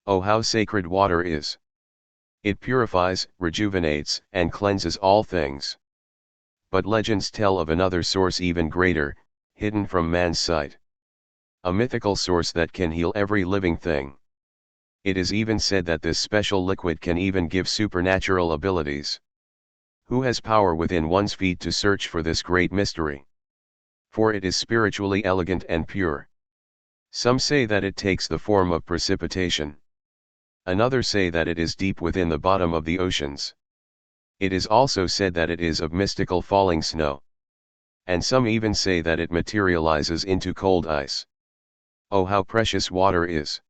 Oh, how sacred water is! It purifies, rejuvenates, and cleanses all things. But legends tell of another source even greater, hidden from man's sight. A mythical source that can heal every living thing. It is even said that this special liquid can even give supernatural abilities. Who has power within one's feet to search for this great mystery? For it is spiritually elegant and pure. Some say that it takes the form of precipitation. Another say that it is deep within the bottom of the oceans. It is also said that it is of mystical falling snow. And some even say that it materializes into cold ice. Oh, how precious water is!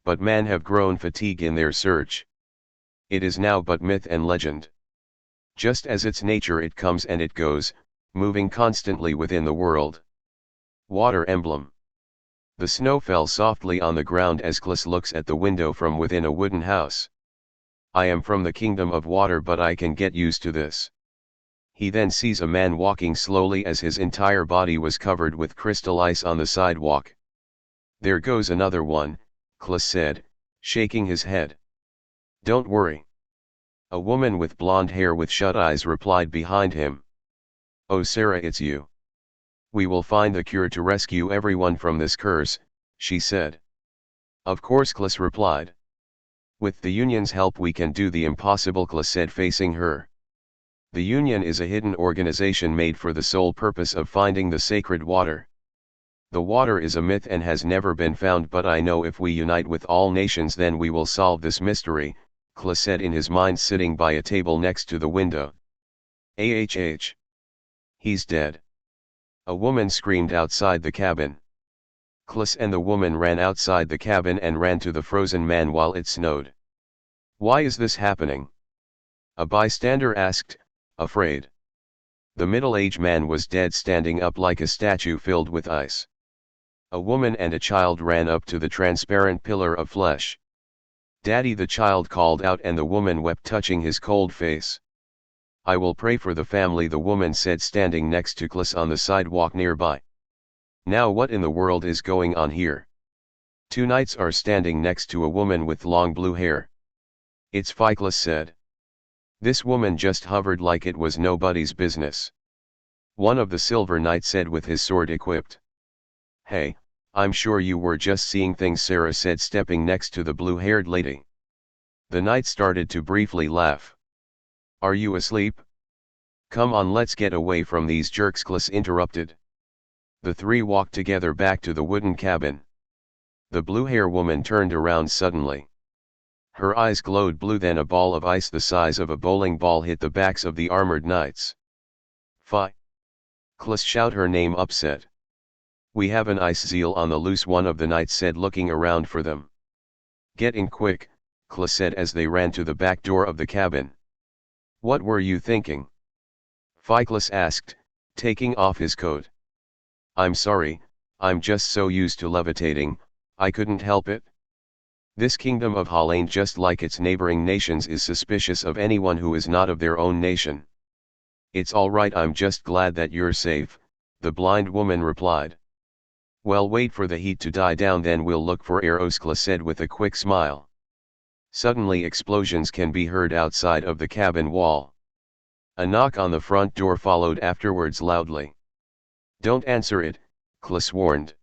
But man have grown fatigue in their search. It is now but myth and legend. Just as its nature, it comes and it goes, moving constantly within the world. Water emblem. The snow fell softly on the ground as Klis looks at the window from within a wooden house. I am from the kingdom of water, but I can get used to this. He then sees a man walking slowly as his entire body was covered with crystal ice on the sidewalk. There goes another one, Klis said, shaking his head. Don't worry. A woman with blonde hair with shut eyes replied behind him. Oh Sarah, it's you. We will find the cure to rescue everyone from this curse, she said. Of course, Klis replied. With the Union's help we can do the impossible, Klis said, facing her. The Union is a hidden organization made for the sole purpose of finding the sacred water. The water is a myth and has never been found, but I know if we unite with all nations then we will solve this mystery, Klis said in his mind, sitting by a table next to the window. Ahh. He's dead. A woman screamed outside the cabin. Klis and the woman ran outside the cabin and ran to the frozen man while it snowed. Why is this happening? A bystander asked, afraid. The middle-aged man was dead, standing up like a statue filled with ice. A woman and a child ran up to the transparent pillar of flesh. Daddy, the child called out, and the woman wept, touching his cold face. I will pray for the family, the woman said, standing next to Klis on the sidewalk nearby. Now what in the world is going on here? Two knights are standing next to a woman with long blue hair. It's Fi, Klis said. This woman just hovered like it was nobody's business. One of the silver knights said with his sword equipped. Hey, I'm sure you were just seeing things, Sarah said, stepping next to the blue-haired lady. The knight started to briefly laugh. Are you asleep? Come on, let's get away from these jerks, Klis interrupted. The three walked together back to the wooden cabin. The blue-hair woman turned around suddenly. Her eyes glowed blue, then a ball of ice the size of a bowling ball hit the backs of the armored knights. Fi! Klis shouted her name, upset. We have an ice seal on the loose, one of the knights said, looking around for them. Get in quick, Klis said as they ran to the back door of the cabin. What were you thinking? Fi, Klis asked, taking off his coat. I'm sorry, I'm just so used to levitating, I couldn't help it. This kingdom of Holland, just like its neighboring nations, is suspicious of anyone who is not of their own nation. It's all right, I'm just glad that you're safe, the blind woman replied. Well, wait for the heat to die down, then we'll look for arrows, Klis said with a quick smile. Suddenly explosions can be heard outside of the cabin wall. A knock on the front door followed afterwards loudly. Don't answer it, Klis warned.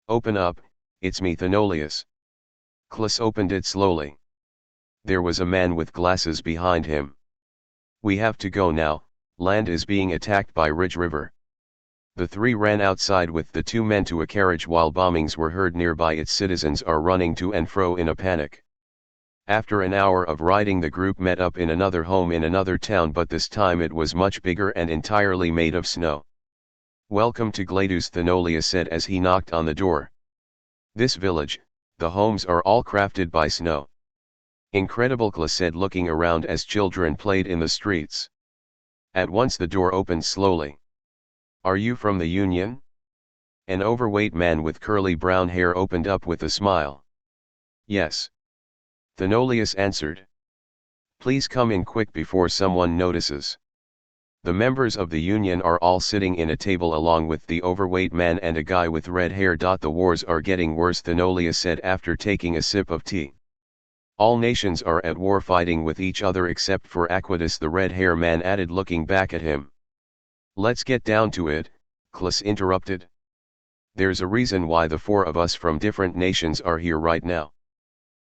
Open up, it's me, Thenolius. Klis opened it slowly. There was a man with glasses behind him. We have to go now, land is being attacked by Ridge River. The three ran outside with the two men to a carriage while bombings were heard nearby. Its citizens are running to and fro in a panic. After an hour of riding, the group met up in another home in another town, but this time it was much bigger and entirely made of snow. Welcome to Gladus, Thenolius said as he knocked on the door. This village, the homes are all crafted by snow. Incredible, Klis said, looking around as children played in the streets. At once the door opened slowly. Are you from the Union? An overweight man with curly brown hair opened up with a smile. Yes. Thenolius answered. Please come in quick before someone notices. The members of the union are all sitting in a table along with the overweight man and a guy with red hair. The wars are getting worse, Thenolia said after taking a sip of tea. All nations are at war, fighting with each other except for Aquidus, the red hair man added, looking back at him. Let's get down to it, Klus interrupted. There's a reason why the four of us from different nations are here right now.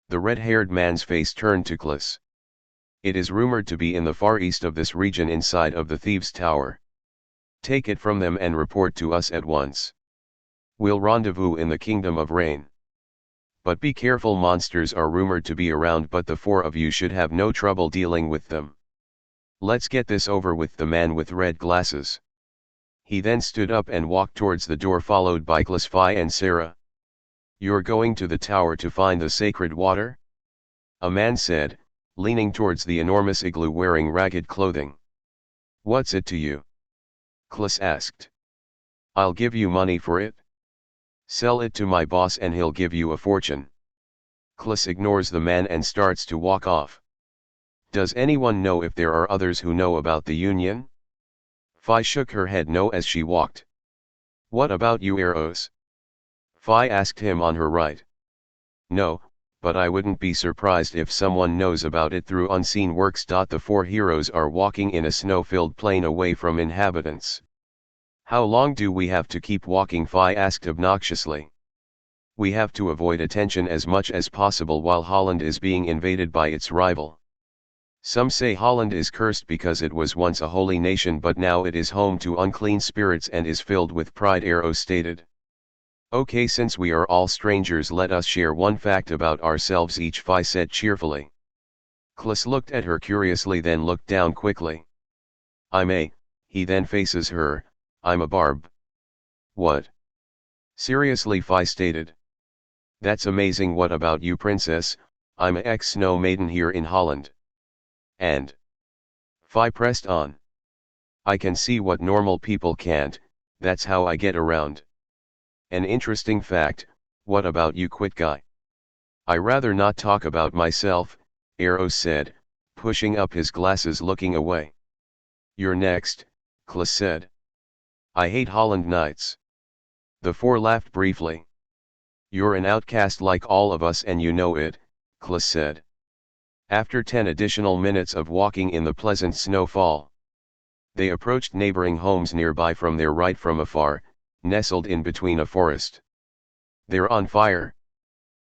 The red-haired man's face turned to Klus. It is rumored to be in the far east of this region inside of the Thieves' Tower. Take it from them and report to us at once. We'll rendezvous in the Kingdom of Rain. But be careful, monsters are rumored to be around, but the four of you should have no trouble dealing with them. Let's get this over with. The man with red glasses. He then stood up and walked towards the door, followed by Klus, Phi and Sarah. You're going to the tower to find the sacred water? A man said, leaning towards the enormous igloo wearing ragged clothing. What's it to you? Klus asked. I'll give you money for it. Sell it to my boss and he'll give you a fortune. Klus ignores the man and starts to walk off. Does anyone know if there are others who know about the union? Phi shook her head no as she walked. What about you, Eros? Phi asked him on her right. No, but I wouldn't be surprised if someone knows about it through unseen works. The four heroes are walking in a snow-filled plain away from inhabitants. How long do we have to keep walking? Phi asked obnoxiously. We have to avoid attention as much as possible while Holland is being invaded by its rival. Some say Holland is cursed because it was once a holy nation, but now it is home to unclean spirits and is filled with pride, Eros stated. Okay, since we are all strangers, let us share one fact about ourselves each, Phi said cheerfully. Klus looked at her curiously, then looked down quickly. He then faces her, I'm a barb. What? Seriously, Phi stated. That's amazing. What about you, princess? I'm a ex-snow maiden here in Holland. And? Phi pressed on. I can see what normal people can't, that's how I get around. An interesting fact. What about you, quit guy? I rather not talk about myself, Eros said, pushing up his glasses, looking away. You're next, Klus said. I hate Holland Knights. The four laughed briefly. You're an outcast like all of us and you know it, Klus said. After 10 additional minutes of walking in the pleasant snowfall, they approached neighboring homes nearby from their right from afar, nestled in between a forest. They're on fire,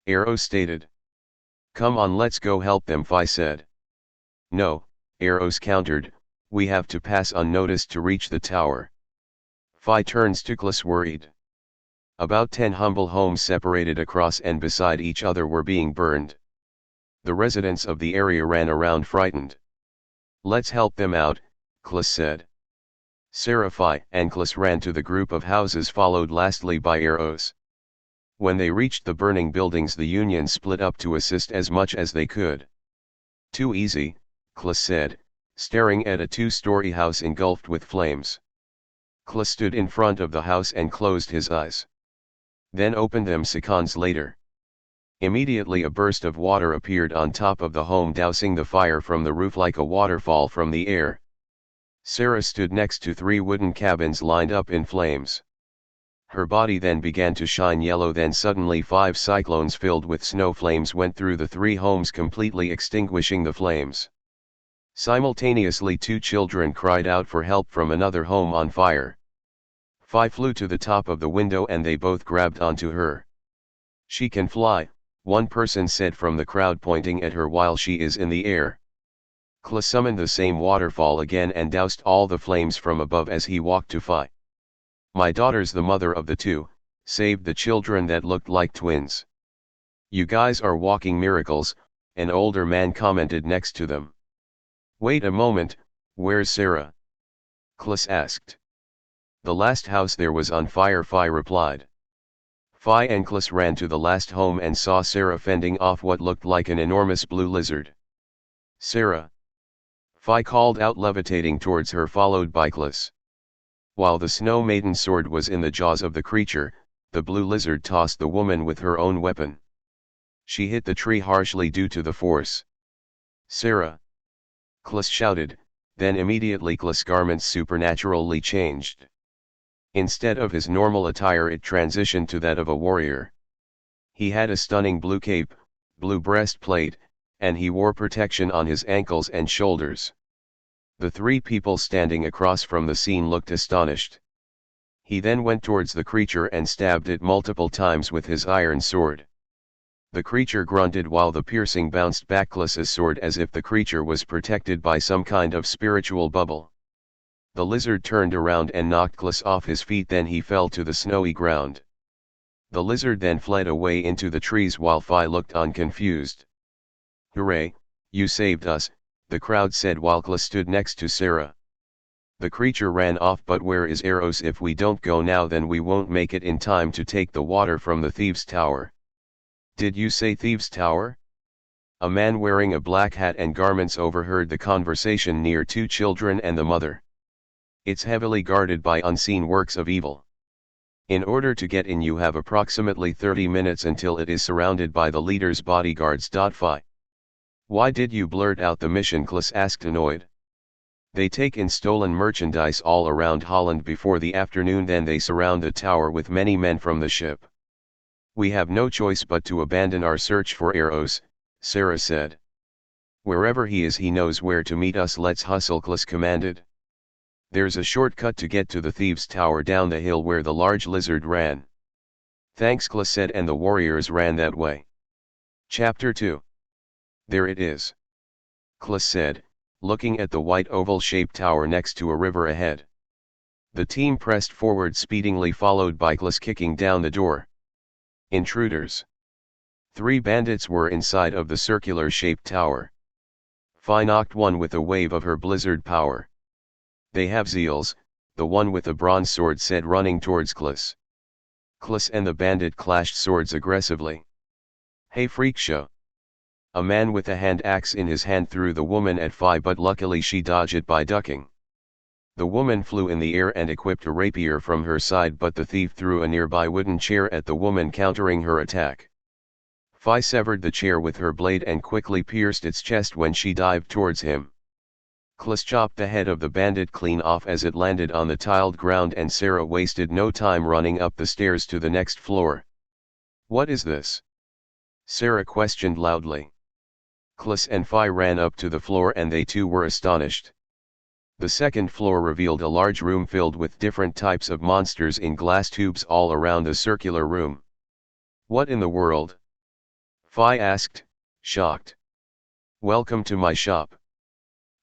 Eros stated. Come on, let's go help them, Phi said. No, Eros countered, we have to pass unnoticed to reach the tower. Phi turns to Klus, worried. About 10 humble homes separated across and beside each other were being burned. The residents of the area ran around frightened. Let's help them out, Klus said. Sarah, Phi and Klus ran to the group of houses, followed lastly by Eros. When they reached the burning buildings, the union split up to assist as much as they could. Too easy, Klus said, staring at a 2-story house engulfed with flames. Klus stood in front of the house and closed his eyes. Then opened them seconds later. Immediately a burst of water appeared on top of the home, dousing the fire from the roof like a waterfall from the air. Sarah stood next to 3 wooden cabins lined up in flames. Her body then began to shine yellow. Then suddenly 5 cyclones filled with snow flames went through the 3 homes, completely extinguishing the flames. Simultaneously 2 children cried out for help from another home on fire. Phi flew to the top of the window and they both grabbed onto her. She can fly, one person said from the crowd, pointing at her while she is in the air. Klus summoned the same waterfall again and doused all the flames from above as he walked to Phi. My daughter's the mother of the 2, saved the children that looked like twins. You guys are walking miracles, an older man commented next to them. Wait a moment, where's Sarah? Klus asked. The last house there was on fire, Phi replied. Phi and Klus ran to the last home and saw Sarah fending off what looked like an enormous blue lizard. Sarah! Phi called out, levitating towards her, followed by Klus. While the snow maiden's sword was in the jaws of the creature, the blue lizard tossed the woman with her own weapon. She hit the tree harshly due to the force. Sarah! Klus shouted, Then immediately Klis' garments supernaturally changed. Instead of his normal attire it transitioned to that of a warrior. He had a stunning blue cape, blue breastplate, and he wore protection on his ankles and shoulders. The three people standing across from the scene looked astonished. He then went towards the creature and stabbed it multiple times with his iron sword. The creature grunted while the piercing bounced back Klis' sword as if the creature was protected by some kind of spiritual bubble. The lizard turned around and knocked Klis off his feet, then he fell to the snowy ground. The lizard then fled away into the trees while Phi looked on confused. "Hooray, you saved us," the crowd said while Klis stood next to Sarah. "The creature ran off, but where is Eros? If we don't go now then we won't make it in time to take the water from the thieves' tower." "Did you say thieves' tower?" A man wearing a black hat and garments overheard the conversation near two children and the mother. "It's heavily guarded by unseen works of evil. In order to get in you have approximately 30 minutes until it is surrounded by the leader's bodyguards." Phi. "Why did you blurt out the mission?" Klis asked, annoyed. "They take in stolen merchandise all around Holland before the afternoon, then they surround the tower with many men from the ship. We have no choice but to abandon our search for Eros," Sarah said. "Wherever he is he knows where to meet us. Let's hustle," Klis commanded. "There's a shortcut to get to the thieves' tower down the hill where the large lizard ran." "Thanks," Klis said, and the warriors ran that way. Chapter 2. "There it is," Klis said, looking at the white oval-shaped tower next to a river ahead. The team pressed forward speedingly, followed by Klis kicking down the door. Intruders. 3 bandits were inside of the circular-shaped tower. Phi knocked one with a wave of her blizzard power. "They have zeals," the one with the bronze sword said, running towards Klis. Klis and the bandit clashed swords aggressively. "Hey, freak show!" A man with a hand axe in his hand threw the woman at Phi, but luckily she dodged it by ducking. The woman flew in the air and equipped a rapier from her side, but the thief threw a nearby wooden chair at the woman, countering her attack. Phi severed the chair with her blade and quickly pierced its chest when she dived towards him. Klis chopped the head of the bandit clean off as it landed on the tiled ground, and Sarah wasted no time running up the stairs to the next floor. "What is this?" Sarah questioned loudly. Klis and Phi ran up to the floor and they too were astonished. The second floor revealed a large room filled with different types of monsters in glass tubes all around the circular room. "What in the world?" Phi asked, shocked. "Welcome to my shop."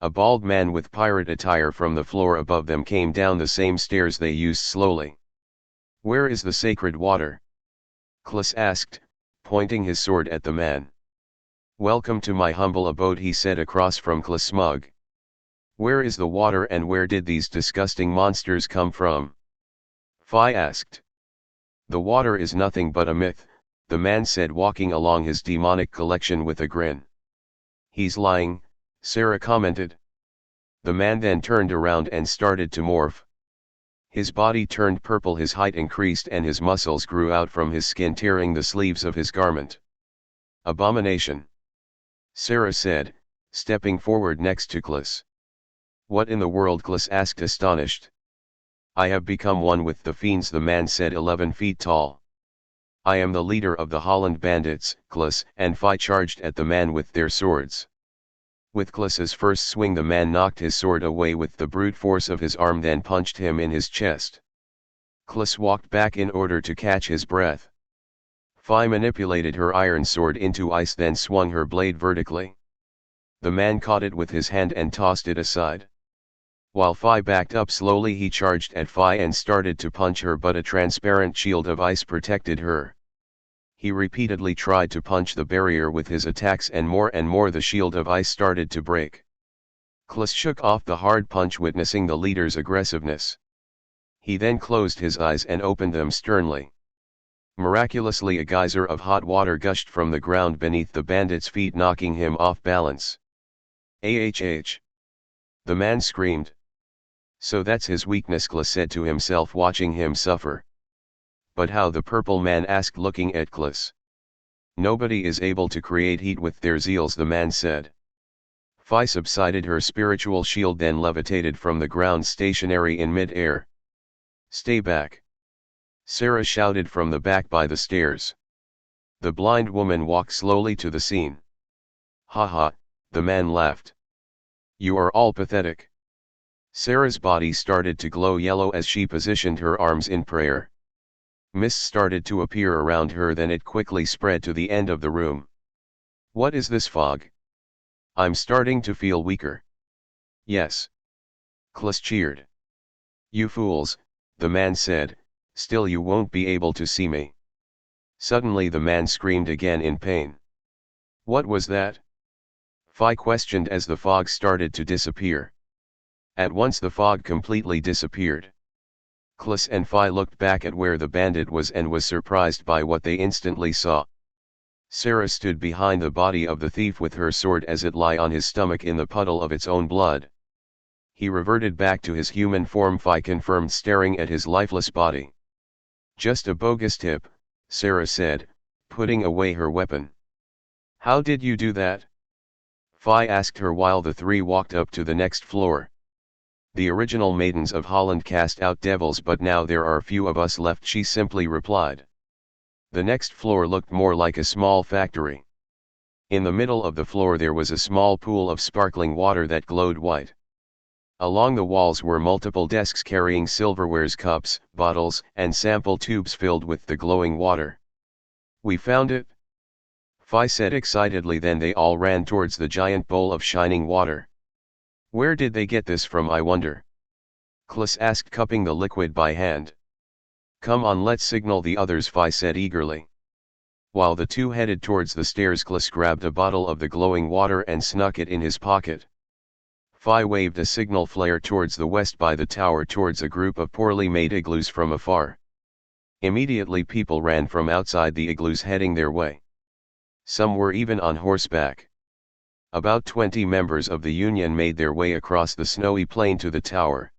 A bald man with pirate attire from the floor above them came down the same stairs they used slowly. "Where is the sacred water?" Klis asked, pointing his sword at the man. "Welcome to my humble abode," he said across from Klis' mug. "Where is the water, and where did these disgusting monsters come from?" Phi asked. "The water is nothing but a myth," the man said, walking along his demonic collection with a grin. "He's lying," Sarah commented. The man then turned around and started to morph. His body turned purple, his height increased, and his muscles grew out from his skin, tearing the sleeves of his garment. "Abomination," Sarah said, stepping forward next to Klis. "What in the world?" Klis asked, astonished. "I have become one with the fiends," the man said, 11 feet tall. "I am the leader of the Holland bandits." Klis and Phi charged at the man with their swords. With Klis's first swing, the man knocked his sword away with the brute force of his arm, then punched him in his chest. Klis walked back in order to catch his breath. Phi manipulated her iron sword into ice, then swung her blade vertically. The man caught it with his hand and tossed it aside. While Phi backed up slowly, he charged at Phi and started to punch her, but a transparent shield of ice protected her. He repeatedly tried to punch the barrier with his attacks, and more the shield of ice started to break. Klis shook off the hard punch, witnessing the leader's aggressiveness. He then closed his eyes and opened them sternly. Miraculously, a geyser of hot water gushed from the ground beneath the bandit's feet, knocking him off balance. "AHH!" the man screamed. "So that's his weakness," Klis said to himself, watching him suffer. "But how?" the purple man asked, looking at Klis. "Nobody is able to create heat with their zeals," the man said. Phi subsided her spiritual shield, then levitated from the ground stationary in mid-air. "Stay back!" Sarah shouted from the back by the stairs. The blind woman walked slowly to the scene. "Ha ha," the man laughed. "You are all pathetic." Sarah's body started to glow yellow as she positioned her arms in prayer. Mist started to appear around her, then it quickly spread to the end of the room. "What is this fog? I'm starting to feel weaker." "Yes." Klus cheered. "You fools," the man said, "still you won't be able to see me." Suddenly the man screamed again in pain. "What was that?" Phi questioned as the fog started to disappear. At once the fog completely disappeared. Klus and Phi looked back at where the bandit was and was surprised by what they instantly saw. Sarah stood behind the body of the thief with her sword as it lay on his stomach in the puddle of its own blood. He reverted back to his human form, Phi confirmed, staring at his lifeless body. "Just a bogus tip," Sarah said, putting away her weapon. "How did you do that?" Phi asked her while the three walked up to the next floor. "The original maidens of Holland cast out devils, but now there are few of us left," she simply replied. The next floor looked more like a small factory. In the middle of the floor there was a small pool of sparkling water that glowed white. Along the walls were multiple desks carrying silverwares, cups, bottles, and sample tubes filled with the glowing water. "We found it!" Phi said excitedly, then they all ran towards the giant bowl of shining water. "Where did they get this from, I wonder?" Klus asked, cupping the liquid by hand. "Come on, let's signal the others," Phi said eagerly. While the two headed towards the stairs, Klus grabbed a bottle of the glowing water and snuck it in his pocket. Phi waved a signal flare towards the west by the tower, towards a group of poorly made igloos from afar. Immediately people ran from outside the igloos heading their way. Some were even on horseback. About 20 members of the Union made their way across the snowy plain to the tower.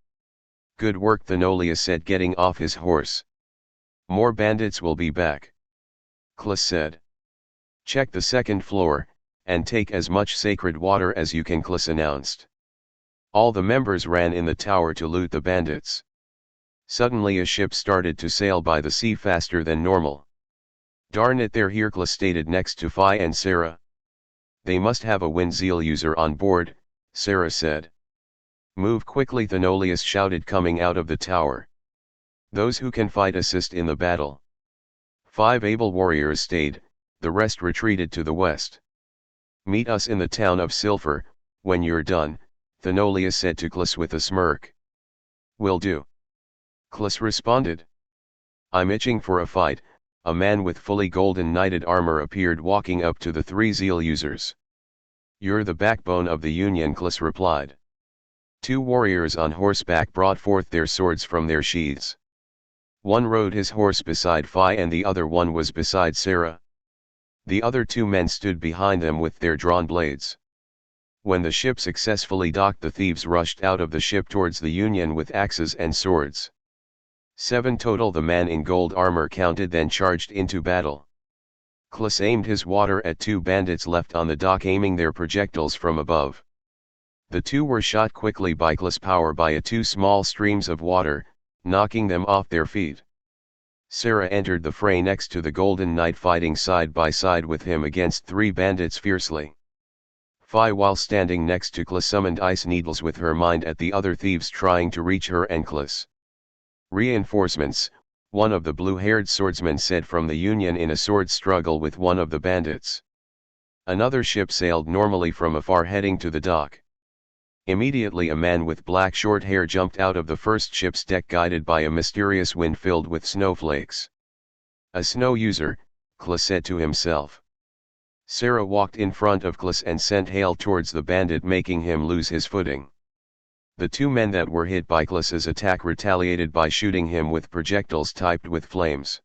"Good work," Thenolius said, getting off his horse. "More bandits will be back," Klus said. "Check the second floor, and take as much sacred water as you can," Klus announced. All the members ran in the tower to loot the bandits. Suddenly a ship started to sail by the sea faster than normal. "Darn it, they're here," Klus stated next to Phi and Sarah. "They must have a Windseal user on board," Sarah said. "Move quickly," Thenolius shouted, coming out of the tower. "Those who can fight assist in the battle." 5 able warriors stayed, the rest retreated to the west. "Meet us in the town of Silver, when you're done," Thenolius said to Klus with a smirk. "Will do," Klus responded. "I'm itching for a fight." A man with fully golden knighted armor appeared, walking up to the 3 Zeal users. "You're the backbone of the Union," Klus replied. 2 warriors on horseback brought forth their swords from their sheaths. One rode his horse beside Phi and the other one was beside Sarah. The other 2 men stood behind them with their drawn blades. When the ship successfully docked, the thieves rushed out of the ship towards the Union with axes and swords. 7 total, the man in gold armor counted, then charged into battle. Klus aimed his water at 2 bandits left on the dock, aiming their projectiles from above. The 2 were shot quickly by Klus' power by 2 small streams of water, knocking them off their feet. Sarah entered the fray next to the Golden Knight, fighting side by side with him against 3 bandits fiercely. Phi, while standing next to Klus, summoned ice needles with her mind at the other thieves trying to reach her and Klus. "Reinforcements," one of the blue-haired swordsmen said from the Union in a sword struggle with one of the bandits. Another ship sailed normally from afar, heading to the dock. Immediately a man with black short hair jumped out of the first ship's deck, guided by a mysterious wind filled with snowflakes. "A snow user," Klus said to himself. Sarah walked in front of Klus and sent hail towards the bandit, making him lose his footing. The 2 men that were hit by Klus's attack retaliated by shooting him with projectiles tipped with flames.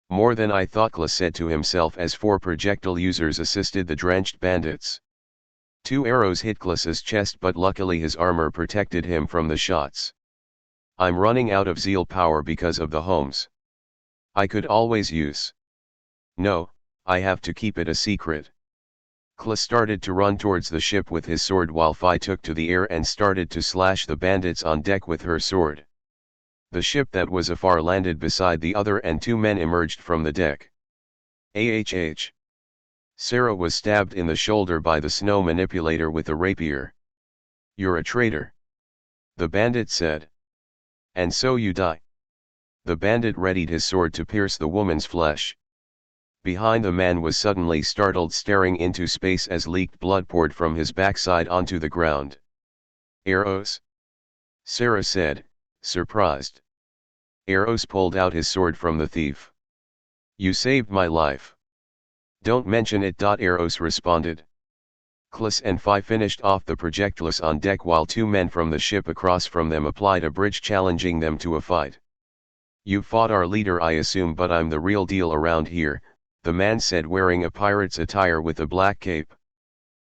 "More than I thought," Klus said to himself as 4 projectile users assisted the drenched bandits. 2 arrows hit Klus's chest, but luckily his armor protected him from the shots. "I'm running out of zeal power because of the homes. I could always use. No, I have to keep it a secret." Klis started to run towards the ship with his sword while Phi took to the air and started to slash the bandits on deck with her sword. The ship that was afar landed beside the other and two men emerged from the deck. AHH. Sarah was stabbed in the shoulder by the snow manipulator with a rapier. "You're a traitor," the bandit said. "And so you die." The bandit readied his sword to pierce the woman's flesh. Behind the man was suddenly startled, staring into space as leaked blood poured from his backside onto the ground. "Eros?" Sarah said, surprised. Eros pulled out his sword from the thief. "You saved my life." "Don't mention it." Eros responded. Klis and Phi finished off the projectiles on deck while two men from the ship across from them applied a bridge, challenging them to a fight. "You fought our leader, I assume, but I'm the real deal around here," the man said, wearing a pirate's attire with a black cape.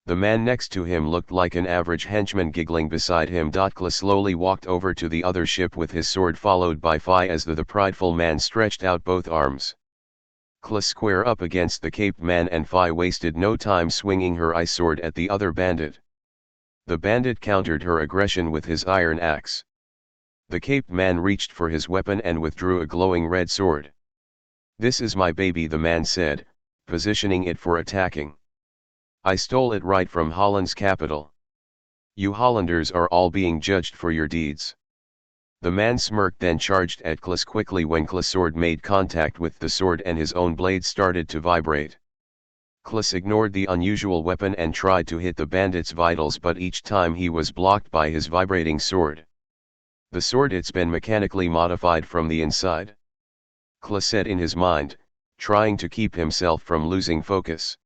The man next to him looked like an average henchman, giggling beside him. Klis slowly walked over to the other ship with his sword, followed by Phi as the prideful man stretched out both arms. Klis square up against the caped man, and Phi wasted no time swinging her ice sword at the other bandit. The bandit countered her aggression with his iron axe. The caped man reached for his weapon and withdrew a glowing red sword. "This is my baby," the man said, positioning it for attacking. "I stole it right from Holland's capital. You Hollanders are all being judged for your deeds." The man smirked, then charged at Klis quickly. When Klis' sword made contact with the sword and his own blade started to vibrate. Klis ignored the unusual weapon and tried to hit the bandit's vitals, but each time he was blocked by his vibrating sword. "The sword, it's been mechanically modified from the inside," Klis said in his mind, trying to keep himself from losing focus.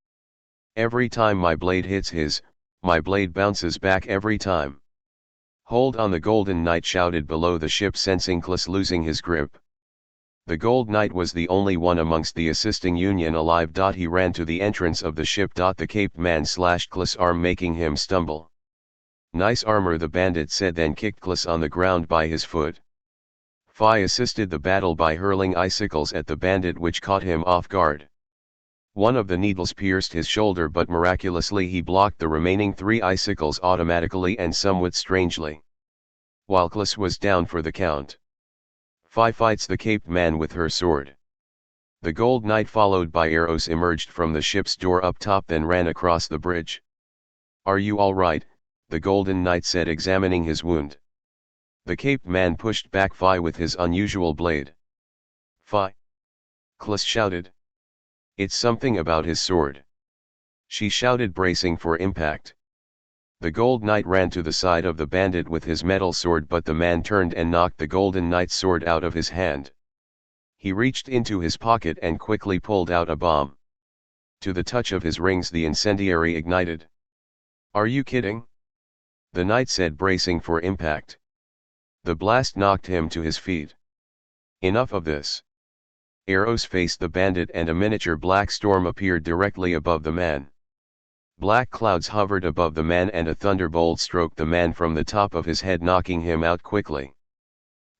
"Every time my blade hits his, my blade bounces back every time." "Hold on," the Golden Knight shouted below the ship, sensing Klis losing his grip. The Gold Knight was the only one amongst the assisting Union alive. He ran to the entrance of the ship. The caped man slashed Klis' arm, making him stumble. "Nice armor," the bandit said, then kicked Klis on the ground by his foot. Phi assisted the battle by hurling icicles at the bandit, which caught him off guard. One of the needles pierced his shoulder, but miraculously he blocked the remaining 3 icicles automatically and somewhat strangely. While Klis was down for the count, Phi fights the caped man with her sword. The Gold Knight, followed by Eros, emerged from the ship's door up top, then ran across the bridge. "Are you all right?" the Golden Knight said, examining his wound. The caped man pushed back Phi with his unusual blade. "Phi!" Klis shouted. "It's something about his sword," she shouted, bracing for impact. The Gold Knight ran to the side of the bandit with his metal sword, but the man turned and knocked the Golden Knight's sword out of his hand. He reached into his pocket and quickly pulled out a bomb. To the touch of his rings, the incendiary ignited. "Are you kidding?" the knight said, bracing for impact. The blast knocked him to his feet. "Enough of this." Eros faced the bandit, and a miniature black storm appeared directly above the man. Black clouds hovered above the man, and a thunderbolt stroked the man from the top of his head, knocking him out quickly.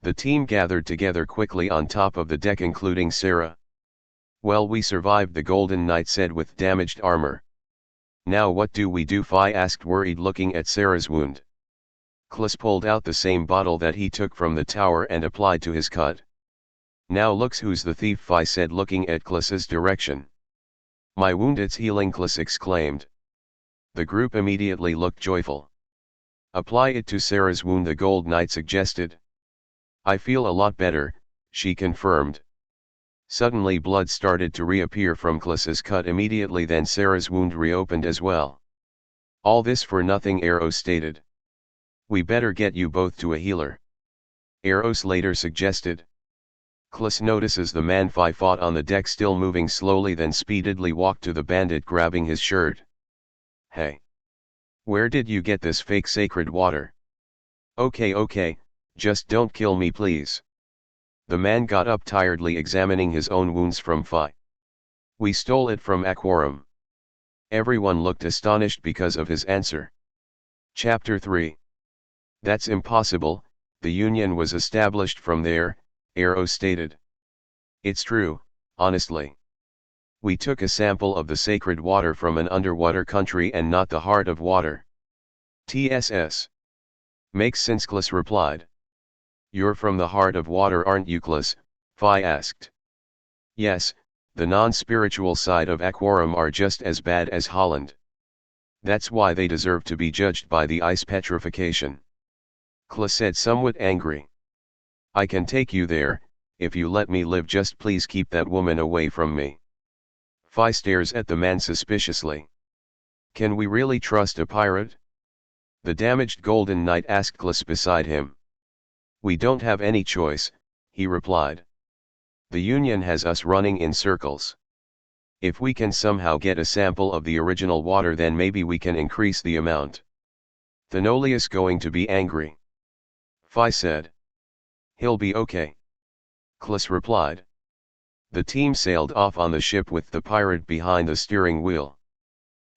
The team gathered together quickly on top of the deck, including Sarah. "Well, we survived," the Golden Knight said with damaged armor. "Now what do we do?" Phi asked, worried, looking at Sarah's wound. Klis pulled out the same bottle that he took from the tower and applied to his cut. "Now looks who's the thief," Phi said, looking at Klis's direction. "My wound, it's healing," Klis exclaimed. The group immediately looked joyful. "Apply it to Sarah's wound," the Gold Knight suggested. "I feel a lot better," she confirmed. Suddenly blood started to reappear from Klis's cut immediately, then Sarah's wound reopened as well. "All this for nothing," Eros stated. "We better get you both to a healer," Eros later suggested. Klis notices the man Phi fought on the deck still moving slowly, then speedily walked to the bandit, grabbing his shirt. "Hey! Where did you get this fake sacred water?" Okay, just don't kill me please." The man got up tiredly, examining his own wounds from Phi. "We stole it from Aquarum." Everyone looked astonished because of his answer. Chapter 3. "That's impossible, the Union was established from there," Eros stated. "It's true, honestly." We took a sample of the sacred water from an underwater country and not the heart of water. TSS. Makes sense, Clis replied. You're from the heart of water, aren't you, Clis? Phi asked. Yes, the non-spiritual side of Aquarum are just as bad as Holland. That's why they deserve to be judged by the ice petrification. Clis said, somewhat angry. I can take you there, if you let me live, just please keep that woman away from me. Phi stares at the man suspiciously. Can we really trust a pirate? The damaged Golden Knight asked Clis beside him. We don't have any choice, he replied. The Union has us running in circles. If we can somehow get a sample of the original water, then maybe we can increase the amount. Thenolius going to be angry? Phi said. He'll be okay. Clis replied. The team sailed off on the ship with the pirate behind the steering wheel.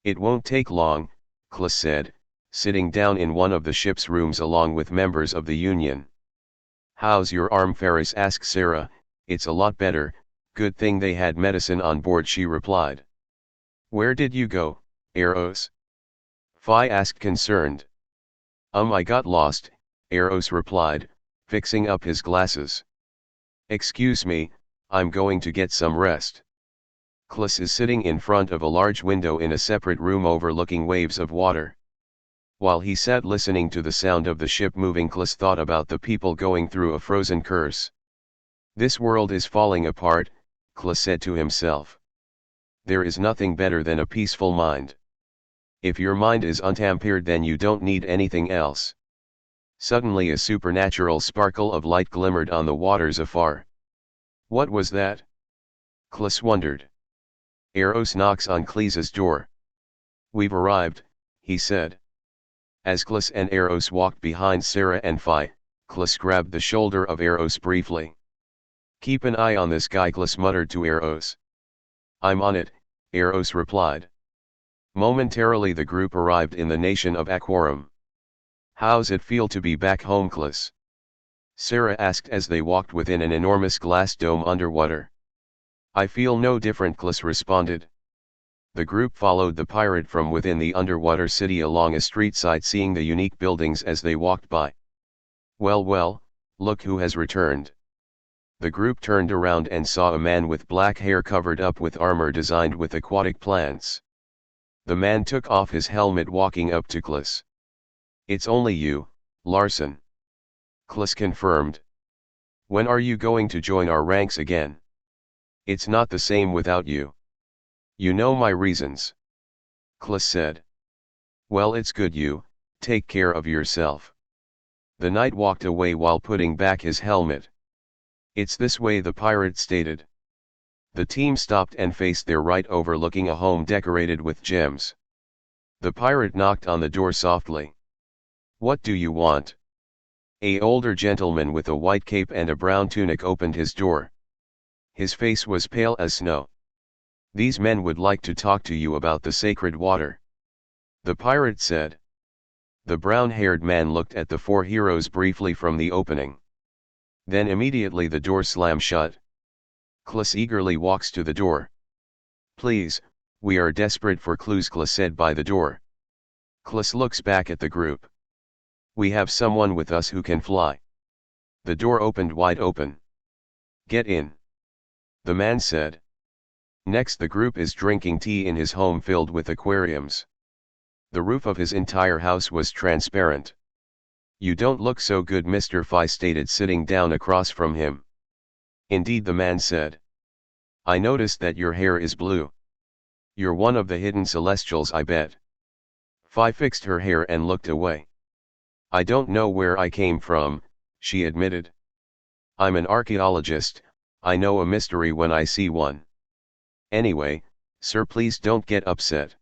It won't take long, Clis said, sitting down in one of the ship's rooms along with members of the Union. How's your arm, Ferris asked Sarah. It's a lot better, good thing they had medicine on board, she replied. Where did you go, Eros? Phi asked, concerned. I got lost, Eros replied, fixing up his glasses. Excuse me, I'm going to get some rest. Clis is sitting in front of a large window in a separate room overlooking waves of water. While he sat listening to the sound of the ship moving, Clis thought about the people going through a frozen curse. This world is falling apart, Clis said to himself. There is nothing better than a peaceful mind. If your mind is untampered, then you don't need anything else. Suddenly a supernatural sparkle of light glimmered on the waters afar. What was that? Clis wondered. Eros knocks on Clis's door. We've arrived, he said. As Clis and Eros walked behind Sarah and Phi, Clis grabbed the shoulder of Eros briefly. Keep an eye on this guy, Clis muttered to Eros. I'm on it, Eros replied. Momentarily the group arrived in the nation of Aquarum. How's it feel to be back home, Clis? Sarah asked as they walked within an enormous glass dome underwater. I feel no different, Clis responded. The group followed the pirate from within the underwater city along a street, sightseeing the unique buildings as they walked by. Well, look who has returned. The group turned around and saw a man with black hair covered up with armor designed with aquatic plants. The man took off his helmet, walking up to Clis. It's only you, Larson. Clis confirmed. When are you going to join our ranks again? It's not the same without you. You know my reasons. Clis said. Well, it's good you take care of yourself. The knight walked away while putting back his helmet. It's this way, the pirate stated. The team stopped and faced their right, overlooking a home decorated with gems. The pirate knocked on the door softly. What do you want? A older gentleman with a white cape and a brown tunic opened his door. His face was pale as snow. These men would like to talk to you about the sacred water, the pirate said. The brown-haired man looked at the four heroes briefly from the opening. Then immediately the door slammed shut. Clis eagerly walks to the door. Please, we are desperate for clues, Clis said by the door. Clis looks back at the group. We have someone with us who can fly. The door opened wide open. Get in, the man said. Next, the group is drinking tea in his home filled with aquariums. The roof of his entire house was transparent. You don't look so good, Mr. Phi stated, sitting down across from him. Indeed, the man said. I noticed that your hair is blue. You're one of the hidden celestials, I bet. Phi fixed her hair and looked away. I don't know where I came from, she admitted. I'm an archaeologist, I know a mystery when I see one. Anyway, sir, please don't get upset.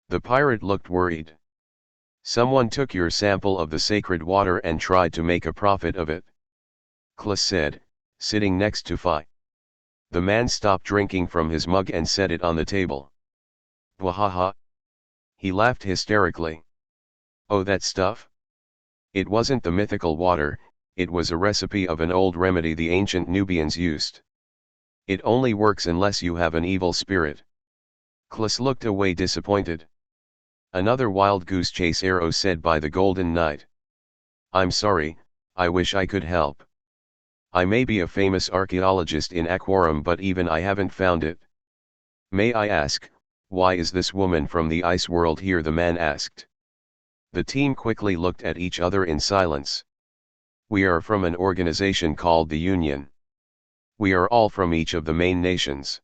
The pirate looked worried. Someone took your sample of the sacred water and tried to make a profit of it, Clis said, sitting next to Phi. The man stopped drinking from his mug and set it on the table. Bwahaha! He laughed hysterically. Oh, that stuff? It wasn't the mythical water, it was a recipe of an old remedy the ancient Nubians used. It only works unless you have an evil spirit. Klus looked away disappointed. Another wild goose chase, Eros said by the Golden Knight. I'm sorry, I wish I could help. I may be a famous archaeologist in Aquarum, but even I haven't found it. May I ask, why is this woman from the ice world here? The man asked. The team quickly looked at each other in silence. We are from an organization called the Union. We are all from each of the main nations.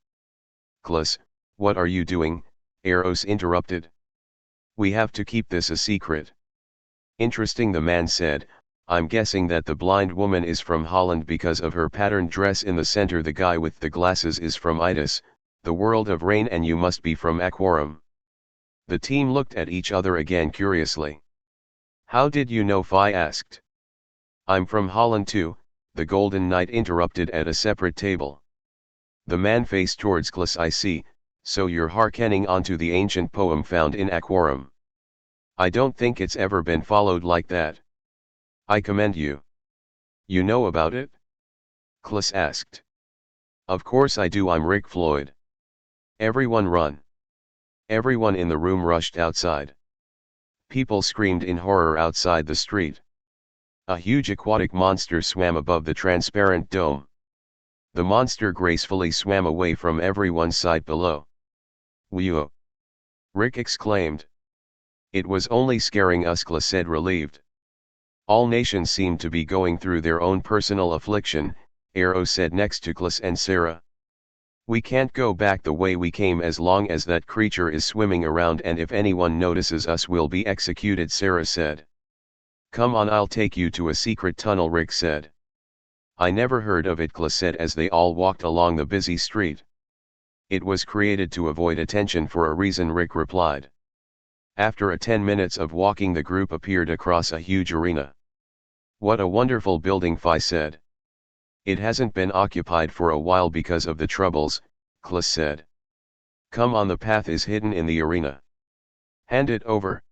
Klus, what are you doing? Eros interrupted. We have to keep this a secret. Interesting, the man said. I'm guessing that the blind woman is from Holland because of her patterned dress in the center. The guy with the glasses is from Idis, the world of rain, and you must be from Aquarum. The team looked at each other again curiously. How did you know? Phi asked. I'm from Holland too, the Golden Knight interrupted at a separate table. The man faced towards Klus. I see, so you're hearkening onto the ancient poem found in Aquarum. I don't think it's ever been followed like that. I commend you. You know about it? Klus asked. Of course I do. I'm Rick Floyd. Everyone run. Everyone in the room rushed outside. People screamed in horror outside the street. A huge aquatic monster swam above the transparent dome. The monster gracefully swam away from everyone's sight below. Whew! Rick exclaimed. It was only scaring us, Klus said, relieved. All nations seem to be going through their own personal affliction, Eros said next to Klus and Sarah. We can't go back the way we came as long as that creature is swimming around, and if anyone notices us we'll be executed, Sarah said. Come on, I'll take you to a secret tunnel, Rick said. I never heard of it, Klus said as they all walked along the busy street. It was created to avoid attention for a reason, Rick replied. After 10 minutes of walking, the group appeared across a huge arena. What a wonderful building, Phi said. It hasn't been occupied for a while because of the troubles, Klus said. Come on, the path is hidden in the arena. Hand it over.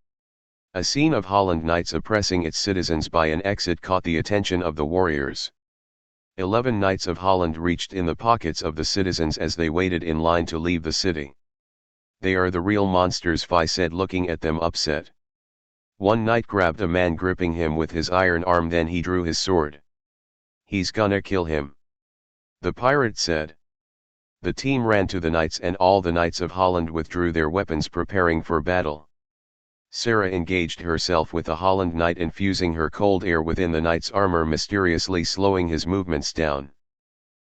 A scene of Holland knights oppressing its citizens by an exit caught the attention of the warriors. 11 knights of Holland reached in the pockets of the citizens as they waited in line to leave the city. They are the real monsters, Phi said, looking at them upset. One knight grabbed a man, gripping him with his iron arm, then he drew his sword. He's gonna kill him, the pirate said. The team ran to the knights and all the knights of Holland withdrew their weapons, preparing for battle. Sarah engaged herself with a Holland knight, infusing her cold air within the knight's armor, mysteriously slowing his movements down.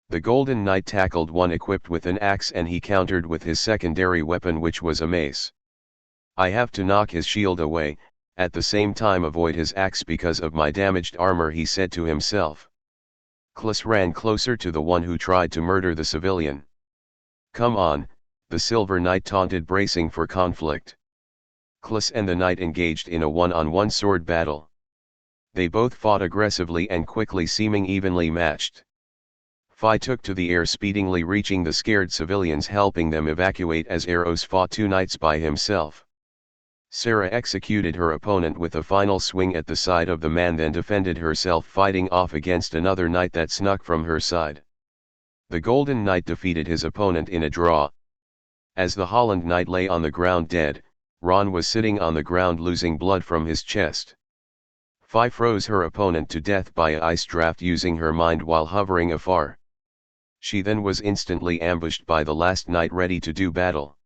The Golden Knight tackled one equipped with an axe and he countered with his secondary weapon, which was a mace. I have to knock his shield away, at the same time avoid his axe because of my damaged armor, he said to himself. Klus ran closer to the one who tried to murder the civilian. Come on, the Silver Knight taunted, bracing for conflict. Klus and the knight engaged in a one-on-one sword battle. They both fought aggressively and quickly, seeming evenly matched. Phi took to the air, speedily reaching the scared civilians, helping them evacuate as Eros fought 2 knights by himself. Sarah executed her opponent with a final swing at the side of the man, then defended herself, fighting off against another knight that snuck from her side. The Golden Knight defeated his opponent in a draw. As the Holland Knight lay on the ground dead, Ron was sitting on the ground losing blood from his chest. Phi froze her opponent to death by a ice draft using her mind while hovering afar. She then was instantly ambushed by the last knight ready to do battle.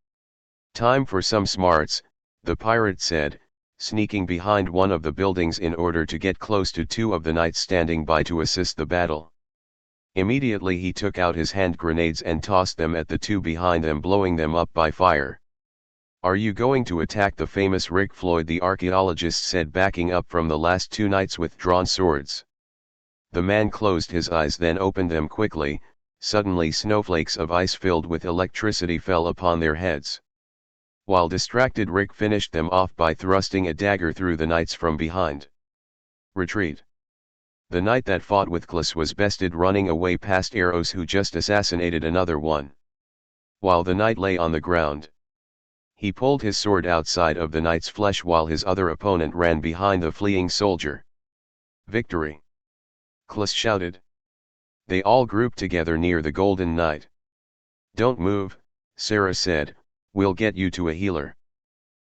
Time for some smarts, the pirate said, sneaking behind one of the buildings in order to get close to 2 of the knights standing by to assist the battle. Immediately he took out his hand grenades and tossed them at the 2 behind them, blowing them up by fire. Are you going to attack the famous Rick Floyd? The archaeologist said, backing up from the last 2 knights with drawn swords. The man closed his eyes, then opened them quickly. Suddenly snowflakes of ice filled with electricity fell upon their heads. While distracted, Rick finished them off by thrusting a dagger through the knights from behind. Retreat. The knight that fought with Klus was bested, running away past Eros, who just assassinated another one. While the knight lay on the ground, he pulled his sword outside of the knight's flesh while his other opponent ran behind the fleeing soldier. Victory! Klus shouted. They all grouped together near the Golden Knight. Don't move, Sarah said, we'll get you to a healer.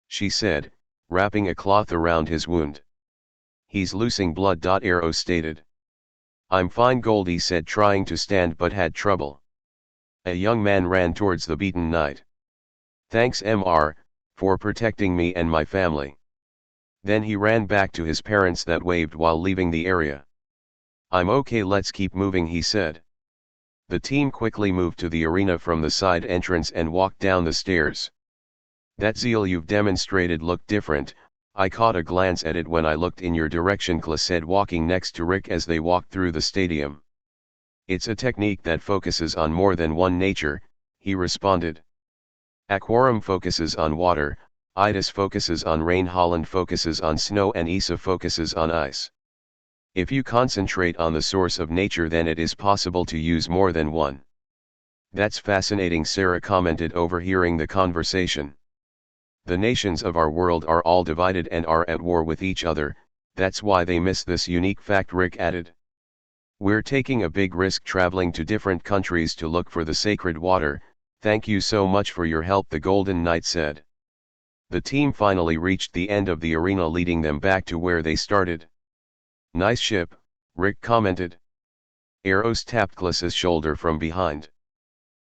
She said, wrapping a cloth around his wound. He's losing blood. Arrow stated. I'm fine, Goldie said, trying to stand but had trouble. A young man ran towards the beaten knight. Thanks, Mr. for protecting me and my family. Then he ran back to his parents that waved while leaving the area. I'm okay, let's keep moving, he said. The team quickly moved to the arena from the side entrance and walked down the stairs. That zeal you've demonstrated looked different. I caught a glance at it when I looked in your direction, Kla said, walking next to Rick as they walked through the stadium. It's a technique that focuses on more than one nature, he responded. Aquarum focuses on water, Idis focuses on rain, Holland focuses on snow, and Isa focuses on ice. If you concentrate on the source of nature, then it is possible to use more than one. That's fascinating, Sarah commented, overhearing the conversation. The nations of our world are all divided and are at war with each other, that's why they miss this unique fact, Rick added. We're taking a big risk traveling to different countries to look for the sacred water. Thank you so much for your help, the Golden Knight said. The team finally reached the end of the arena, leading them back to where they started. Nice ship, Rick commented. Eros tapped Klaus's shoulder from behind.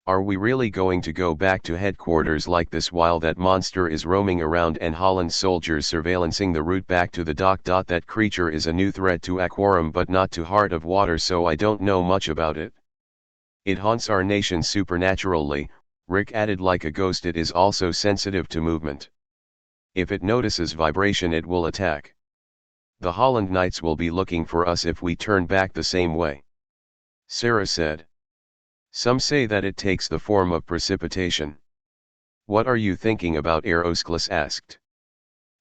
Are we really going to go back to headquarters like this while that monster is roaming around and Holland's soldiers surveillancing the route back to the dock? That creature is a new threat to Aquarum but not to Heart of Water, so I don't know much about it. It haunts our nation supernaturally, Rick added. Like a ghost, it is also sensitive to movement. If it notices vibration, it will attack. The Holland Knights will be looking for us if we turn back the same way, Sarah said. Some say that it takes the form of precipitation. What are you thinking about, Eros? Klaus asked.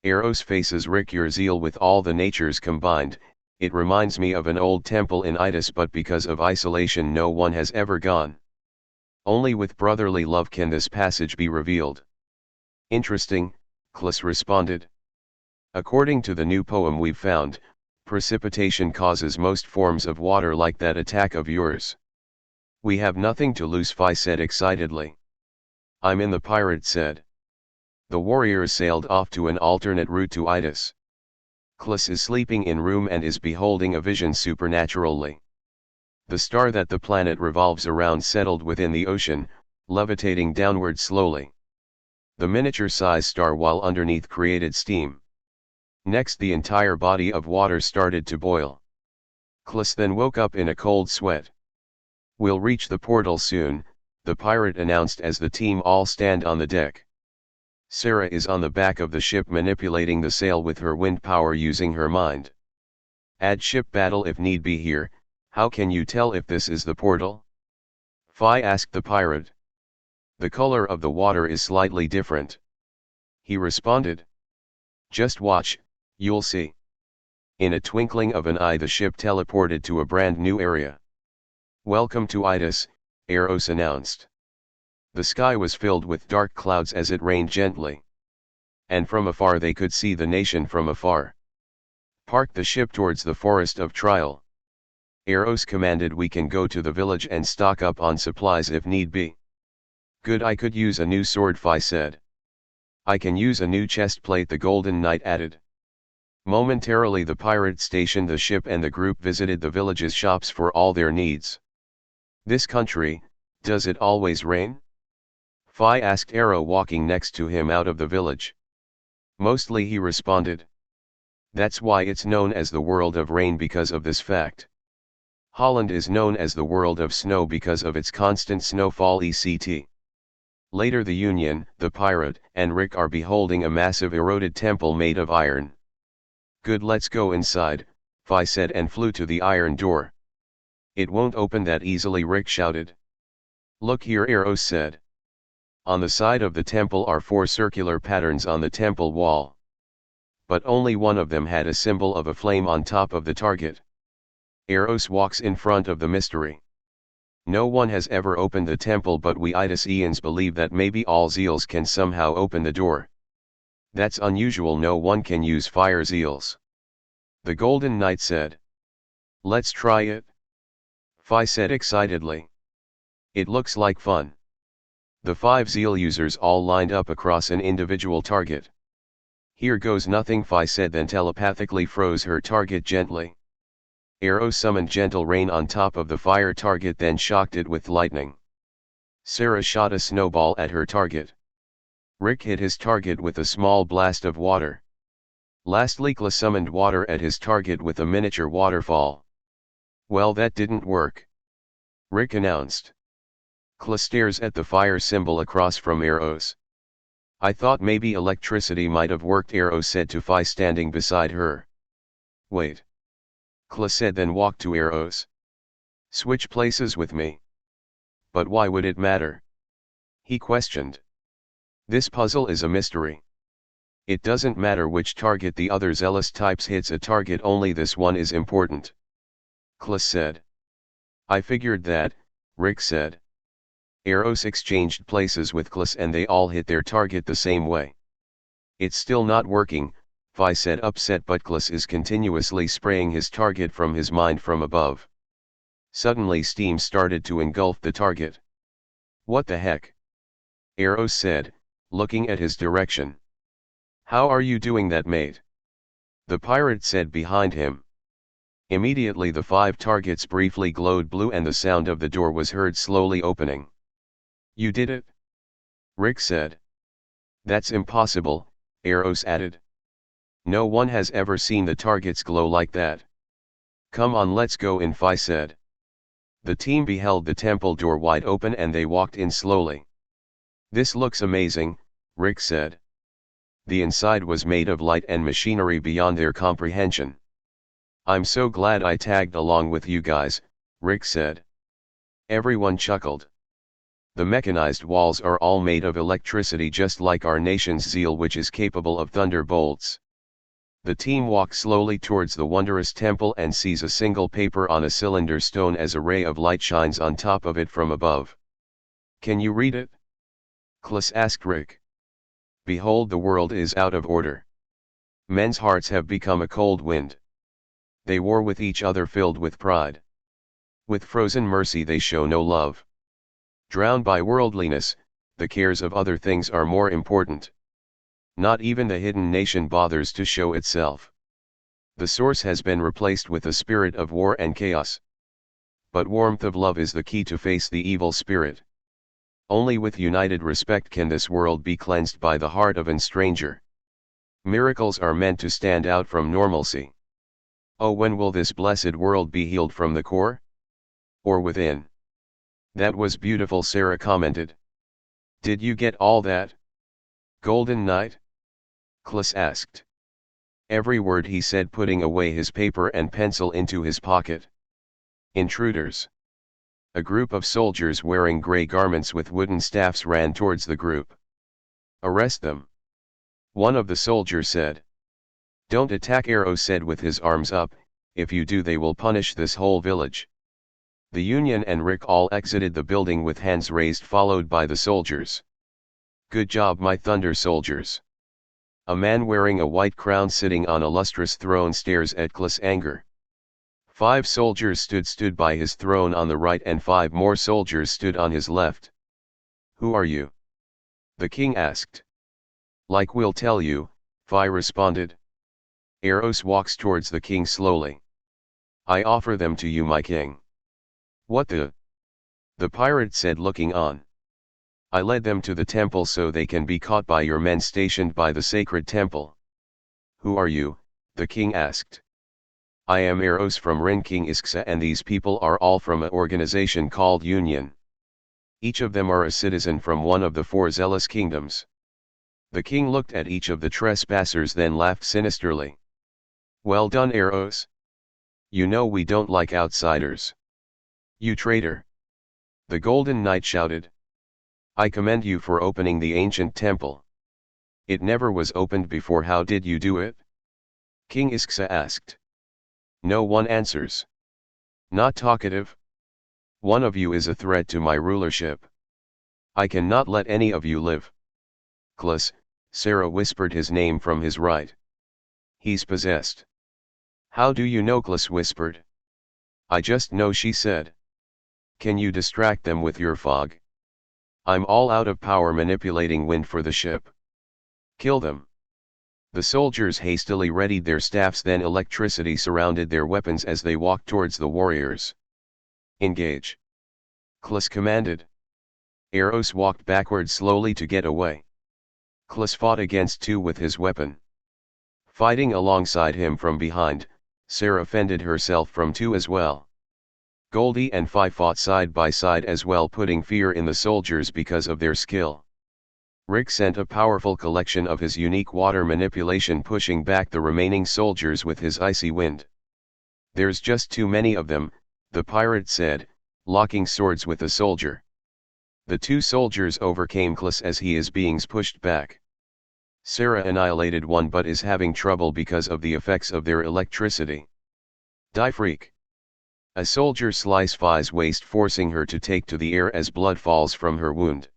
Eros faces Rick. Your zeal with all the natures combined, it reminds me of an old temple in Idis, but because of isolation no one has ever gone. Only with brotherly love can this passage be revealed. Interesting, Klaus responded. According to the new poem we've found, precipitation causes most forms of water like that attack of yours. We have nothing to lose, Phi said excitedly. I'm in, the pirate said. The warriors sailed off to an alternate route to Idis. Klaus is sleeping in room and is beholding a vision supernaturally. The star that the planet revolves around settled within the ocean, levitating downward slowly. The miniature-sized star while underneath created steam. Next the entire body of water started to boil. Klaus then woke up in a cold sweat. We'll reach the portal soon, the pirate announced as the team all stand on the deck. Sarah is on the back of the ship manipulating the sail with her wind power using her mind. Add ship battle if need be here. How can you tell if this is the portal? Phi asked the pirate. The color of the water is slightly different, he responded. Just watch, you'll see. In a twinkling of an eye the ship teleported to a brand new area. Welcome to Idis, Eros announced. The sky was filled with dark clouds as it rained gently. And from afar they could see the nation from afar. Park the ship towards the forest of Trial. Eros commanded. We can go to the village and stock up on supplies if need be. Good, I could use a new sword, Phi said. I can use a new chest plate, the Golden Knight added. Momentarily the pirate stationed the ship and the group visited the village's shops for all their needs. This country, does it always rain? Phi asked Arrow walking next to him out of the village. Mostly, he responded. That's why it's known as the world of rain, because of this fact. Holland is known as the world of snow because of its constant snowfall etc. Later the Union, the pirate, and Rick are beholding a massive eroded temple made of iron. Good, let's go inside, Phi said and flew to the iron door. It won't open that easily, Rick shouted. Look here, Eros said. On the side of the temple are 4 circular patterns on the temple wall. But only one of them had a symbol of a flame on top of the target. Eros walks in front of the mystery. No one has ever opened the temple, but we Idisians believe that maybe all zeals can somehow open the door. That's unusual, no one can use fire zeals. The Golden Knight said. Let's try it, Phi said excitedly. It looks like fun. The 5 Zeal users all lined up across an individual target. Here goes nothing, Phi said, then telepathically froze her target gently. Arrow summoned gentle rain on top of the fire target, then shocked it with lightning. Sarah shot a snowball at her target. Rick hit his target with a small blast of water. Lastly, Kla summoned water at his target with a miniature waterfall. Well, that didn't work, Rick announced. Kla stares at the fire symbol across from Arrows. I thought maybe electricity might have worked, Arrow said to Phi standing beside her. Wait, Kla said, then walked to Arrows. Switch places with me. But why would it matter? He questioned. This puzzle is a mystery. It doesn't matter which target the other zealous types hits a target, only this one is important, Kla said. I figured that, Rick said. Arrows exchanged places with Kla and they all hit their target the same way. It's still not working, Phi said, upset, but Kla is continuously spraying his target from his mind from above. Suddenly steam started to engulf the target. What the heck? Arrows said, looking at his direction. How are you doing that, mate? The pirate said behind him. Immediately the 5 targets briefly glowed blue and the sound of the door was heard slowly opening. You did it? Rick said. That's impossible, Arrows added. No one has ever seen the targets glow like that. Come on, let's go in, Phi said. The team beheld the temple door wide open and they walked in slowly. This looks amazing, Rick said. The inside was made of light and machinery beyond their comprehension. I'm so glad I tagged along with you guys, Rick said. Everyone chuckled. The mechanized walls are all made of electricity, just like our nation's Zeal, which is capable of thunderbolts. The team walks slowly towards the wondrous temple and sees a single paper on a cylinder stone as a ray of light shines on top of it from above. Can you read it? Kla asked Rick. Behold, the world is out of order. Men's hearts have become a cold wind. They war with each other, filled with pride. With frozen mercy they show no love. Drowned by worldliness, the cares of other things are more important. Not even the hidden nation bothers to show itself. The source has been replaced with a spirit of war and chaos. But warmth of love is the key to face the evil spirit. Only with united respect can this world be cleansed by the heart of a stranger. Miracles are meant to stand out from normalcy. Oh, when will this blessed world be healed from the core? Or within? That was beautiful, Sarah commented. Did you get all that? Golden Knight? Kla asked. Every word, he said, putting away his paper and pencil into his pocket. Intruders. A group of soldiers wearing gray garments with wooden staffs ran towards the group. Arrest them. One of the soldiers said. Don't attack, Arrow said with his arms up, if you do they will punish this whole village. The Union and Rick all exited the building with hands raised, followed by the soldiers. Good job, my thunder soldiers. A man wearing a white crown sitting on a lustrous throne stares at Kla's anger. 5 soldiers stood by his throne on the right and 5 more soldiers stood on his left. Who are you? The king asked. Like we'll tell you, Phi responded. Eros walks towards the king slowly. I offer them to you, my king. What the? The pirate said, looking on. I led them to the temple so they can be caught by your men stationed by the sacred temple. Who are you? The king asked. I am Eros from Rin King Isksa, and these people are all from an organization called Union. Each of them are a citizen from one of the 4 zealous kingdoms. The king looked at each of the trespassers, then laughed sinisterly. Well done, Eros. You know we don't like outsiders. You traitor! The Golden Knight shouted. I commend you for opening the ancient temple. It never was opened before. How did you do it? King Isksa asked. No one answers. Not talkative? One of you is a threat to my rulership. I cannot let any of you live. Klas, Sarah whispered his name from his right. He's possessed. How do you know? Klas whispered. I just know, she said. Can you distract them with your fog? I'm all out of power manipulating wind for the ship. Kill them. The soldiers hastily readied their staffs, then electricity surrounded their weapons as they walked towards the warriors. Engage. Klus commanded. Eros walked backwards slowly to get away. Klus fought against two with his weapon. Fighting alongside him from behind, Sarah fended herself from two as well. Goldie and Fi fought side by side as well, putting fear in the soldiers because of their skill. Rick sent a powerful collection of his unique water manipulation, pushing back the remaining soldiers with his icy wind. There's just too many of them, the pirate said, locking swords with a soldier. The two soldiers overcame Klus as he is being pushed back. Sarah annihilated one but is having trouble because of the effects of their electricity. Die freak. A soldier slices Fi's waist, forcing her to take to the air as blood falls from her wound.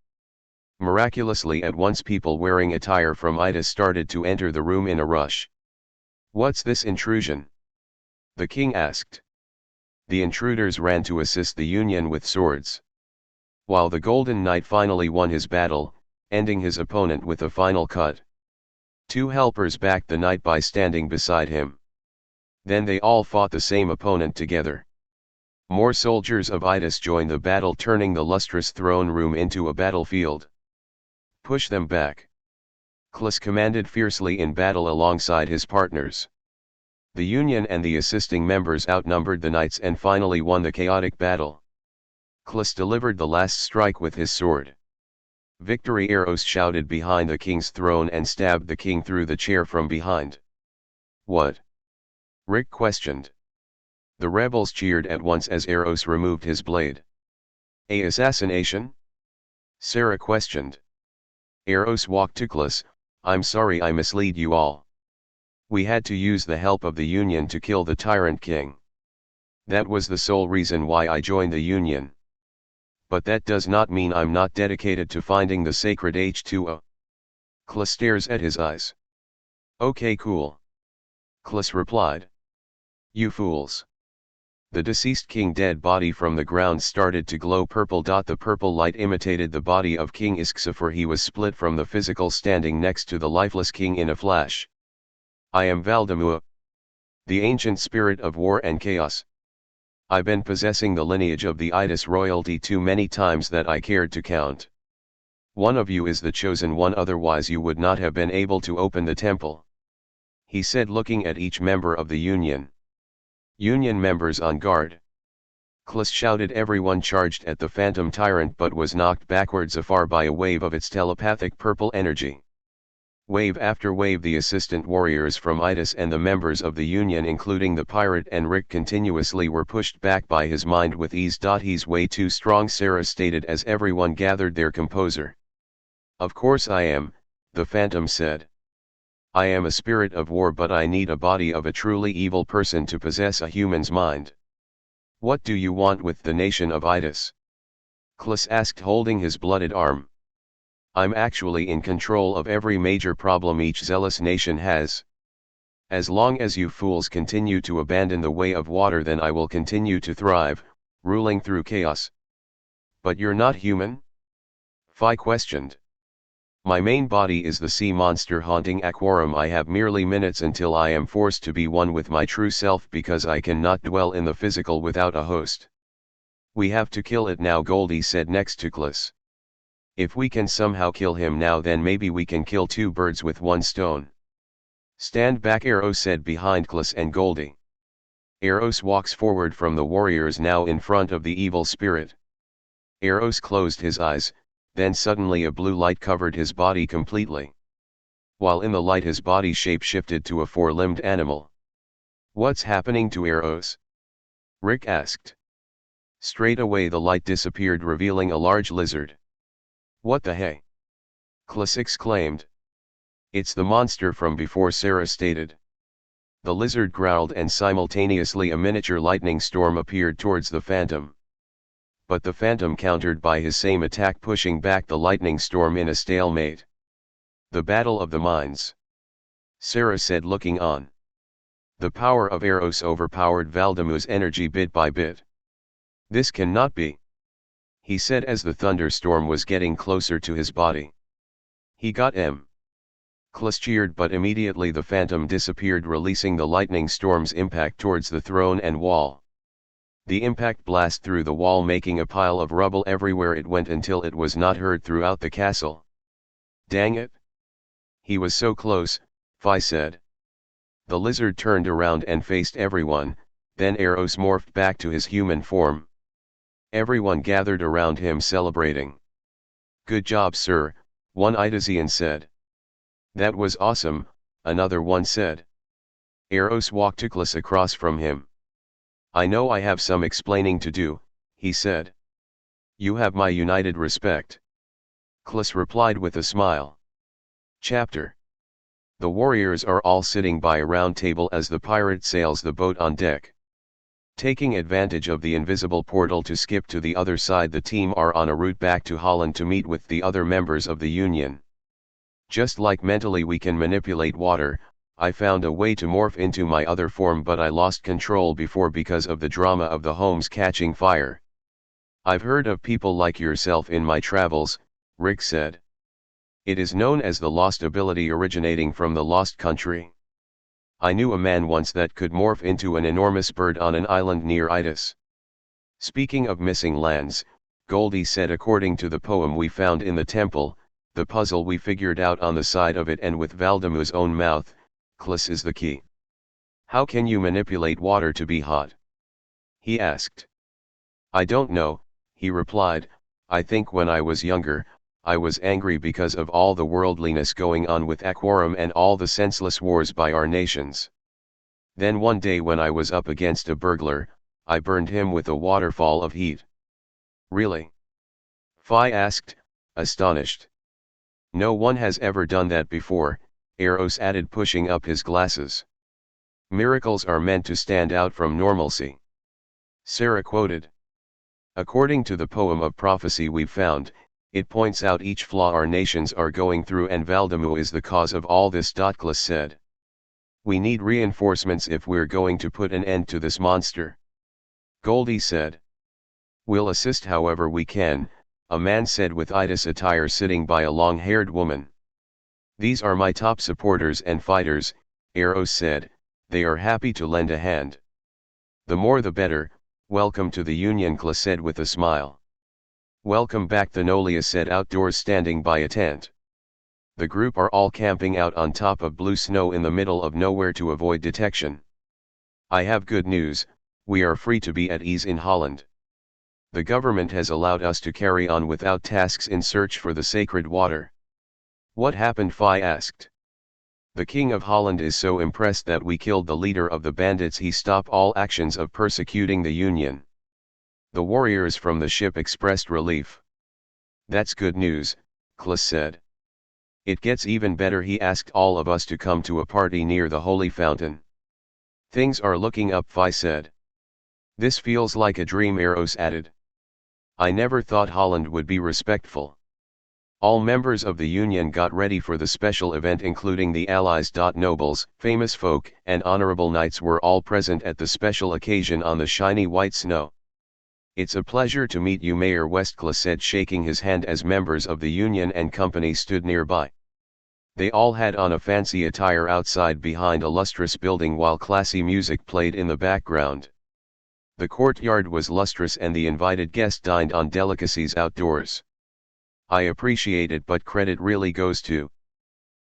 Miraculously, at once people wearing attire from Idas started to enter the room in a rush. What's this intrusion? The king asked. The intruders ran to assist the Union with swords. While the Golden Knight finally won his battle, ending his opponent with a final cut. Two helpers backed the knight by standing beside him. Then they all fought the same opponent together. More soldiers of Idas joined the battle, turning the lustrous throne room into a battlefield. Push them back. Klus commanded fiercely in battle alongside his partners. The Union and the assisting members outnumbered the knights and finally won the chaotic battle. Klus delivered the last strike with his sword. Victory! Eros shouted behind the king's throne and stabbed the king through the chair from behind. What? Rick questioned. The rebels cheered at once as Eros removed his blade. A assassination? Sarah questioned. Eros walked to Klus. I'm sorry I misled you all. We had to use the help of the Union to kill the tyrant king. That was the sole reason why I joined the Union. But that does not mean I'm not dedicated to finding the sacred H2O. Klus stares at his eyes. Okay, cool. Klus replied. You fools. The deceased king dead body from the ground started to glow purple. The purple light imitated the body of King Isksa, for he was split from the physical, standing next to the lifeless king in a flash. I am Valdemua, the ancient spirit of war and chaos. I've been possessing the lineage of the Idas royalty too many times that I cared to count. One of you is the chosen one, otherwise you would not have been able to open the temple. He said, looking at each member of the Union. Union members on guard. Klus shouted. Everyone charged at the phantom tyrant but was knocked backwards afar by a wave of its telepathic purple energy. Wave after wave, the assistant warriors from Idas and the members of the Union, including the pirate and Rick, continuously were pushed back by his mind with ease. He's way too strong, Sarah stated as everyone gathered their composure. Of course I am, the phantom said. I am a spirit of war, but I need a body of a truly evil person to possess a human's mind. What do you want with the nation of Idas? Klus asked, holding his blooded arm. I'm actually in control of every major problem each zealous nation has. As long as you fools continue to abandon the way of water, then I will continue to thrive, ruling through chaos. But you're not human? Fi questioned. My main body is the sea monster haunting Aquarum. I have merely minutes until I am forced to be one with my true self, because I cannot dwell in the physical without a host. We have to kill it now, Goldie said next to Klus. If we can somehow kill him now, then maybe we can kill two birds with one stone. Stand back, Eros said behind Klus and Goldie. Eros walks forward from the warriors, now in front of the evil spirit. Eros closed his eyes, then suddenly a blue light covered his body completely. While in the light, his body shape shifted to a four-limbed animal. What's happening to Eros? Rick asked. Straight away the light disappeared, revealing a large lizard. What the hey? Klus exclaimed. It's the monster from before, Sarah stated. The lizard growled, and simultaneously a miniature lightning storm appeared towards the phantom. But the phantom countered by his same attack, pushing back the lightning storm in a stalemate. The battle of the minds. Sarah said, looking on. The power of Eros overpowered Valdemua's energy bit by bit. This cannot be. he said as the thunderstorm was getting closer to his body. He got him. Klas cheered, but immediately the phantom disappeared, releasing the lightning storm's impact towards the throne and wall. The impact blast through the wall, making a pile of rubble everywhere it went until it was not heard throughout the castle. Dang it! He was so close, Fi said. The lizard turned around and faced everyone, then Eros morphed back to his human form. Everyone gathered around him celebrating. Good job, sir, one Idasian said. That was awesome, another one said. Eros walked to Klas across from him. I know I have some explaining to do, he said. You have my united respect. Klas replied with a smile. Chapter. The warriors are all sitting by a round table as the pirate sails the boat on deck. Taking advantage of the invisible portal to skip to the other side, the team are on a route back to Holland to meet with the other members of the Union. Just like mentally we can manipulate water, I found a way to morph into my other form, but I lost control before because of the drama of the homes catching fire. I've heard of people like yourself in my travels, Rick said. It is known as the lost ability, originating from the lost country. I knew a man once that could morph into an enormous bird on an island near Itis. Speaking of missing lands, Goldie said, according to the poem we found in the temple, the puzzle we figured out on the side of it and with Valdemu's own mouth, Klas is the key. How can you manipulate water to be hot? He asked. I don't know, he replied. I think when I was younger, I was angry because of all the worldliness going on with Aquarum and all the senseless wars by our nations. Then one day when I was up against a burglar, I burned him with a waterfall of heat. Really? Fi asked, astonished. No one has ever done that before, Eros added, pushing up his glasses. Miracles are meant to stand out from normalcy. Sarah quoted. According to the poem of prophecy we've found, it points out each flaw our nations are going through, and Valdemu is the cause of all this. Klas said. We need reinforcements if we're going to put an end to this monster. Goldie said. We'll assist however we can, a man said with Itis attire sitting by a long-haired woman. These are my top supporters and fighters, Eros said, they are happy to lend a hand. The more the better, welcome to the Union, Klas said with a smile. Welcome back, Thanolia said, outdoors standing by a tent. The group are all camping out on top of blue snow in the middle of nowhere to avoid detection. I have good news, we are free to be at ease in Holland. The government has allowed us to carry on without tasks in search for the sacred water. What happened? Fi asked. The King of Holland is so impressed that we killed the leader of the bandits. He stopped all actions of persecuting the Union. The warriors from the ship expressed relief. That's good news, Klas said. It gets even better. He asked all of us to come to a party near the holy fountain. Things are looking up, Fi said. This feels like a dream, Eros added. I never thought Holland would be respectful. All members of the Union got ready for the special event, including the allies. Nobles, famous folk, and honorable knights were all present at the special occasion on the shiny white snow. It's a pleasure to meet you, Mayor Westclaw said, shaking his hand as members of the Union and company stood nearby. They all had on a fancy attire outside behind a lustrous building while classy music played in the background. The courtyard was lustrous and the invited guests dined on delicacies outdoors. I appreciate it, but credit really goes to.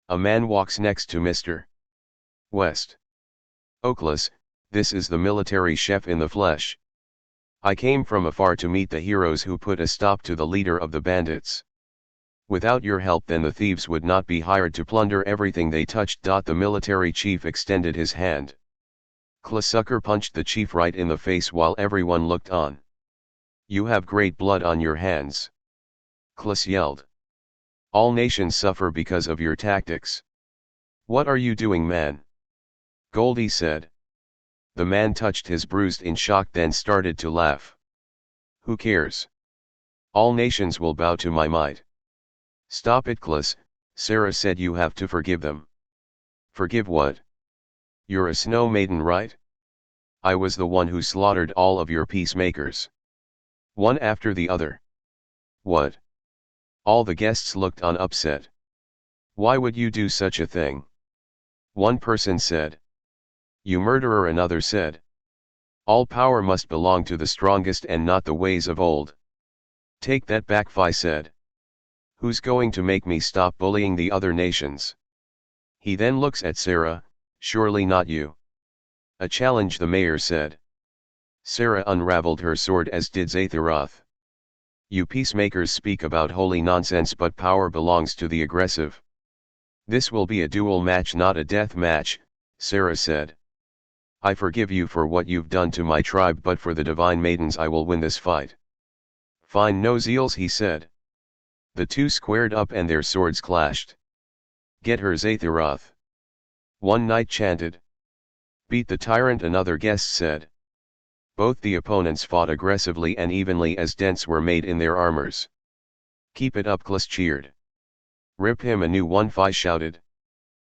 A man walks next to Mr. West. Klas, this is the military chef in the flesh. I came from afar to meet the heroes who put a stop to the leader of the bandits. Without your help, then the thieves would not be hired to plunder everything they touched. The military chief extended his hand. Klas sucker punched the chief right in the face while everyone looked on. You have great blood on your hands. Klas yelled. All nations suffer because of your tactics. What are you doing, man? Goldie said. The man touched his bruise in shock, then started to laugh. Who cares? All nations will bow to my might. Stop it, Klas, Sarah said. You have to forgive them. Forgive what? You're a snow maiden, right? I was the one who slaughtered all of your peacemakers. One after the other. What? All the guests looked on upset. Why would you do such a thing? One person said. You murderer, another said. All power must belong to the strongest and not the ways of old. Take that back, Phi said. Who's going to make me stop bullying the other nations? He then looks at Sarah, surely not you. A challenge, the mayor said. Sarah unraveled her sword, as did Zatharoth. You peacemakers speak about holy nonsense, but power belongs to the aggressive. This will be a duel match, not a death match, Sarah said. I forgive you for what you've done to my tribe, but for the divine maidens I will win this fight. Fine nose eels, he said. The two squared up and their swords clashed. Get her, Zatharoth. One knight chanted. Beat the tyrant, another guest said. Both the opponents fought aggressively and evenly as dents were made in their armors. Keep it up, Klus cheered. Rip him a new one, Phi shouted.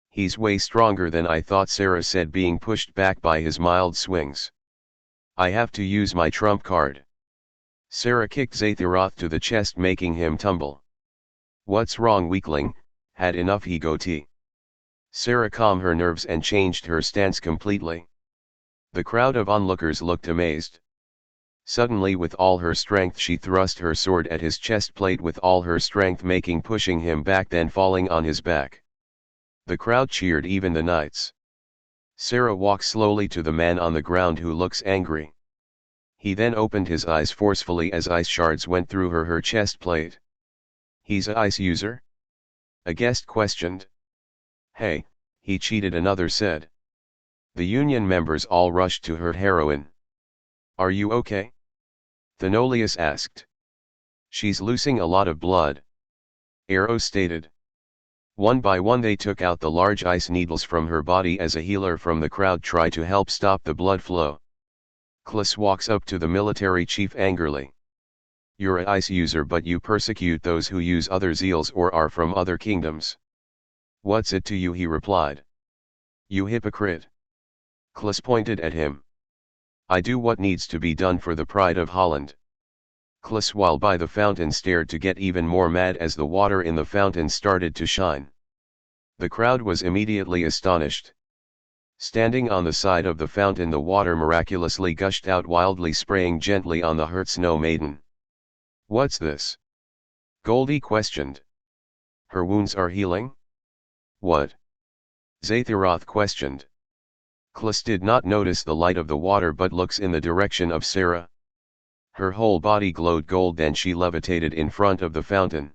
He's way stronger than I thought, Sarah said, being pushed back by his mild swings. I have to use my trump card. Sarah kicked Zatharoth to the chest, making him tumble. What's wrong, weakling? Had enough ego tea. Sarah calmed her nerves and changed her stance completely. The crowd of onlookers looked amazed. Suddenly, with all her strength, she thrust her sword at his chest plate with all her strength, pushing him back, then falling on his back. The crowd cheered, even the knights. Sarah walked slowly to the man on the ground, who looks angry. He then opened his eyes forcefully as ice shards went through her chest plate. He's a ice user? A guest questioned. Hey, he cheated, another said. The union members all rushed to her heroine. Are you okay? Thenolius asked. She's losing a lot of blood. Eros stated. One by one they took out the large ice needles from her body as a healer from the crowd tried to help stop the blood flow. Klus walks up to the military chief angrily. You're a ice user, but you persecute those who use other zeals or are from other kingdoms. What's it to you, he replied. You hypocrite. Klus pointed at him. I do what needs to be done for the pride of Holland. Klus, while by the fountain, stared to get even more mad as the water in the fountain started to shine. The crowd was immediately astonished. Standing on the side of the fountain, the water miraculously gushed out wildly, spraying gently on the hurt snow maiden. What's this? Goldie questioned. Her wounds are healing? What? Zatharoth questioned. Klus did not notice the light of the water, but looks in the direction of Sarah. Her whole body glowed gold, then she levitated in front of the fountain.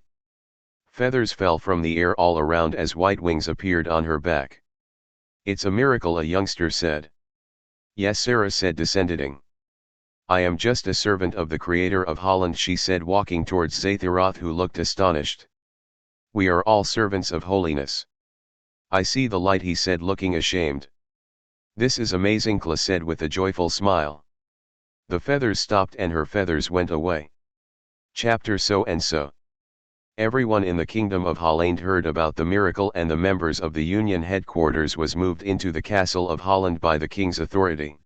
Feathers fell from the air all around as white wings appeared on her back. It's a miracle, a youngster said. Yes, Sarah said, descending. I am just a servant of the Creator of Holland, she said, walking towards Zatharoth, who looked astonished. We are all servants of holiness. I see the light, he said, looking ashamed. This is amazing, Klus said with a joyful smile. The feathers stopped and her feathers went away. Chapter so and so. Everyone in the Kingdom of Holland heard about the miracle, and the members of the Union headquarters was moved into the Castle of Holland by the King's authority.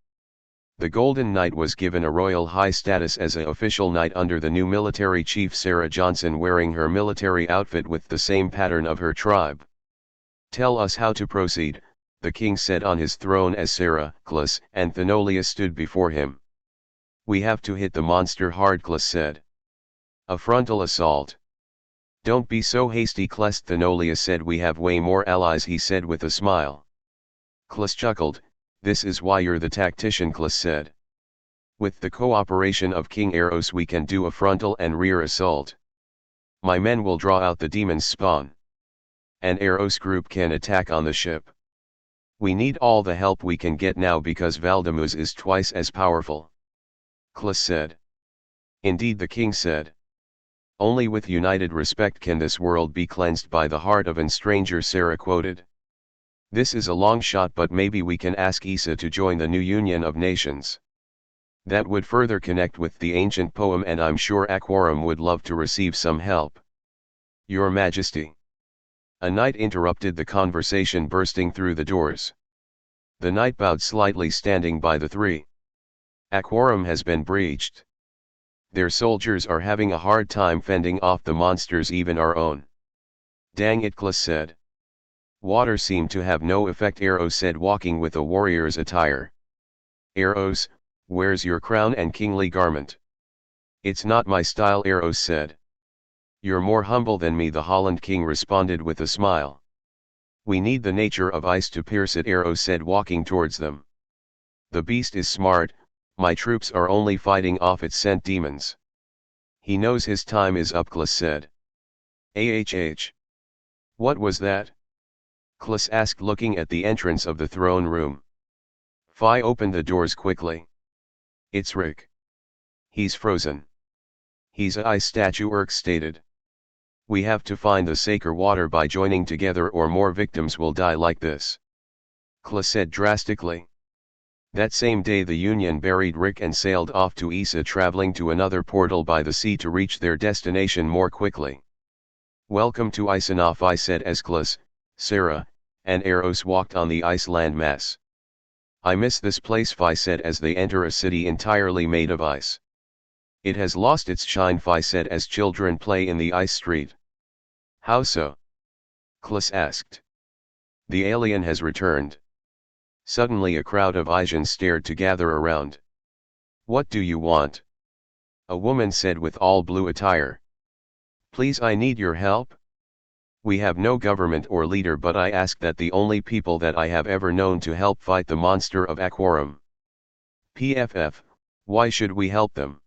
The Golden Knight was given a royal high status as an official knight under the new military chief Sarah Johnson, wearing her military outfit with the same pattern of her tribe. Tell us how to proceed, the king said on his throne as Sarah, Klus, and Thenolius stood before him. We have to hit the monster hard, Klus said. A frontal assault. Don't be so hasty, Klus, Thenolius said. We have way more allies, he said with a smile. Klus chuckled. This is why you're the tactician, Klus said. With the cooperation of King Eros we can do a frontal and rear assault. My men will draw out the demon's spawn. An Eros group can attack on the ship. We need all the help we can get now because Valdemuz is twice as powerful. Klus said. Indeed, the king said. Only with united respect can this world be cleansed by the heart of an stranger, Sarah quoted. This is a long shot, but maybe we can ask Isa to join the new Union of Nations. That would further connect with the ancient poem, and I'm sure Aquarum would love to receive some help. Your Majesty. A knight interrupted the conversation, bursting through the doors. The knight bowed slightly, standing by the three. A quorum has been breached. Their soldiers are having a hard time fending off the monsters, even our own. Dang it, Klus said. Water seemed to have no effect, Eros said, walking with a warrior's attire. Eros, where's your crown and kingly garment? It's not my style, Eros said. You're more humble than me, the Holland king responded with a smile. We need the nature of ice to pierce it, Eros said, walking towards them. The beast is smart, my troops are only fighting off its scent demons. He knows his time is up, Klus said. Ahh. What was that? Klus asked, looking at the entrance of the throne room. Fi opened the doors quickly. It's Rick. He's frozen. He's a ice statue, Urk stated. We have to find the sacred water by joining together, or more victims will die like this. Klus said drastically. That same day the Union buried Rick and sailed off to Issa, traveling to another portal by the sea to reach their destination more quickly. Welcome to Issa, Fi said as Klus, Sarah, and Eros walked on the ice landmass. I miss this place, Fi said as they enter a city entirely made of ice. It has lost its shine, Fi said as children play in the ice street. How so? Klus asked. The alien has returned. Suddenly a crowd of Isians stared to gather around. What do you want? A woman said with all blue attire. Please, I need your help. We have no government or leader, but I ask that the only people that I have ever known to help fight the monster of Aquarum. PFF, why should we help them?